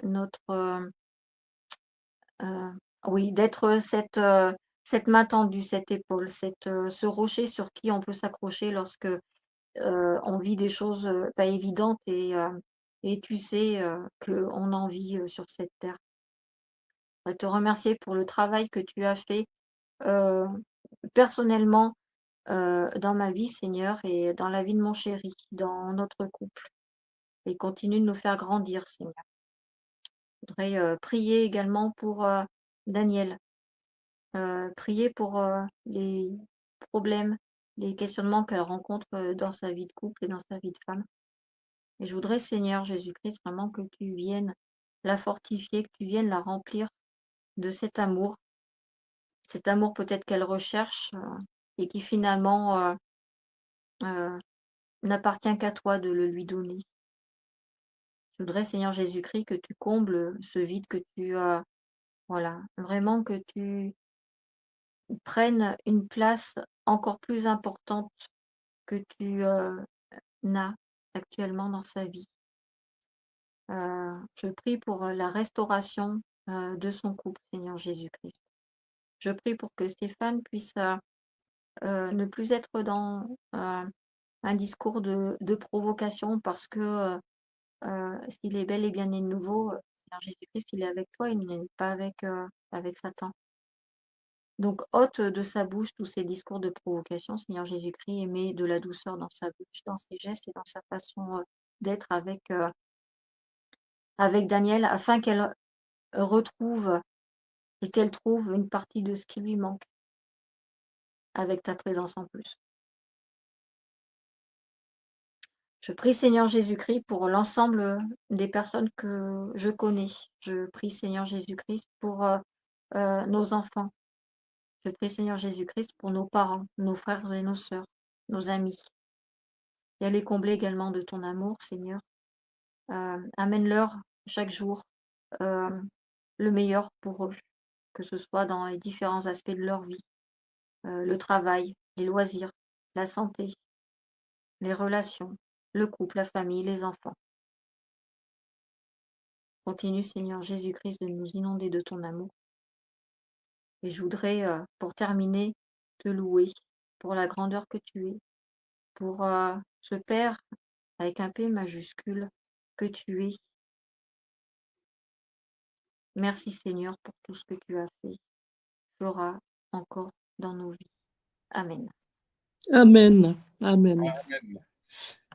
oui, d'être cette main tendue, cette épaule, ce rocher sur qui on peut s'accrocher lorsque, on vit des choses, pas évidentes et tu sais, qu'on en vit, sur cette terre. Je voudrais te remercier pour le travail que tu as fait, heu, personnellement, dans ma vie Seigneur et dans la vie de mon chéri, dans notre couple et continue de nous faire grandir Seigneur. Je voudrais, prier également pour, Daniel, prier pour, les problèmes, les questionnements qu'elle rencontre, dans sa vie de couple et dans sa vie de femme. Et je voudrais, Seigneur Jésus-Christ, vraiment que tu viennes la fortifier, que tu viennes la remplir de cet amour peut-être qu'elle recherche, et qui finalement, heu, n'appartient qu'à toi de le lui donner. Je voudrais, Seigneur Jésus-Christ, que tu combles ce vide, que tu, voilà, vraiment que tu prennes une place encore plus importante que tu, n'as actuellement dans sa vie. Je prie pour, la restauration, de son couple, Seigneur Jésus-Christ. Je prie pour que Stéphane puisse, ne plus être dans, un discours de provocation parce que, s'il est bel et bien né de nouveau, Seigneur Jésus-Christ, il est avec toi, il n'est pas avec Satan. Donc ôte de sa bouche tous ces discours de provocation, Seigneur Jésus-Christ, et mets de la douceur dans sa bouche, dans ses gestes et dans sa façon, d'être avec Daniel, afin qu'elle retrouve et qu'elle trouve une partie de ce qui lui manque avec ta présence en plus. Je prie, Seigneur Jésus-Christ, pour l'ensemble des personnes que je connais. Je prie, Seigneur Jésus-Christ, pour nos enfants. Je prie, Seigneur Jésus-Christ, pour nos parents, nos frères et nos sœurs, nos amis. Et les combler également de ton amour, Seigneur. Amène-leur chaque jour le meilleur pour eux, que ce soit dans les différents aspects de leur vie, le travail, les loisirs, la santé, les relations, le couple, la famille, les enfants. Continue, Seigneur Jésus-Christ, de nous inonder de ton amour. Et je voudrais, pour terminer, te louer pour la grandeur que tu es, pour ce Père avec un P majuscule que tu es. Merci, Seigneur, pour tout ce que tu as fait, feras encore dans nos vies. Amen. Amen. Amen. Amen.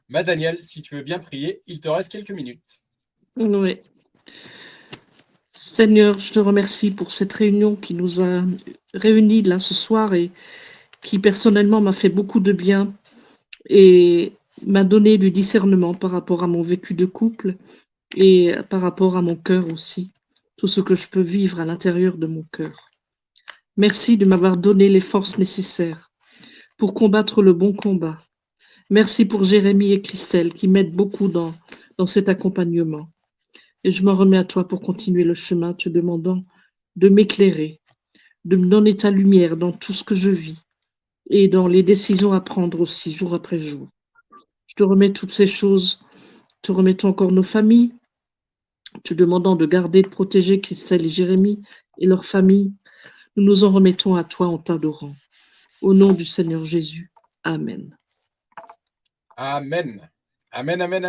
Ma Daniel, si tu veux bien prier, il te reste quelques minutes. Oui. Seigneur, je te remercie pour cette réunion qui nous a réunis là ce soir et qui personnellement m'a fait beaucoup de bien et m'a donné du discernement par rapport à mon vécu de couple et par rapport à mon cœur aussi, tout ce que je peux vivre à l'intérieur de mon cœur. Merci de m'avoir donné les forces nécessaires pour combattre le bon combat. Merci pour Jérémie et Christelle qui m'aident beaucoup dans cet accompagnement. Et je m'en remets à toi pour continuer le chemin, te demandant de m'éclairer, de me donner ta lumière dans tout ce que je vis et dans les décisions à prendre aussi, jour après jour. Je te remets toutes ces choses, te remettons encore nos familles, te demandant de garder, de protéger Christelle et Jérémie et leurs familles. Nous nous en remettons à toi en t'adorant. Au nom du Seigneur Jésus. Amen. Amen. Amen, amen, amen.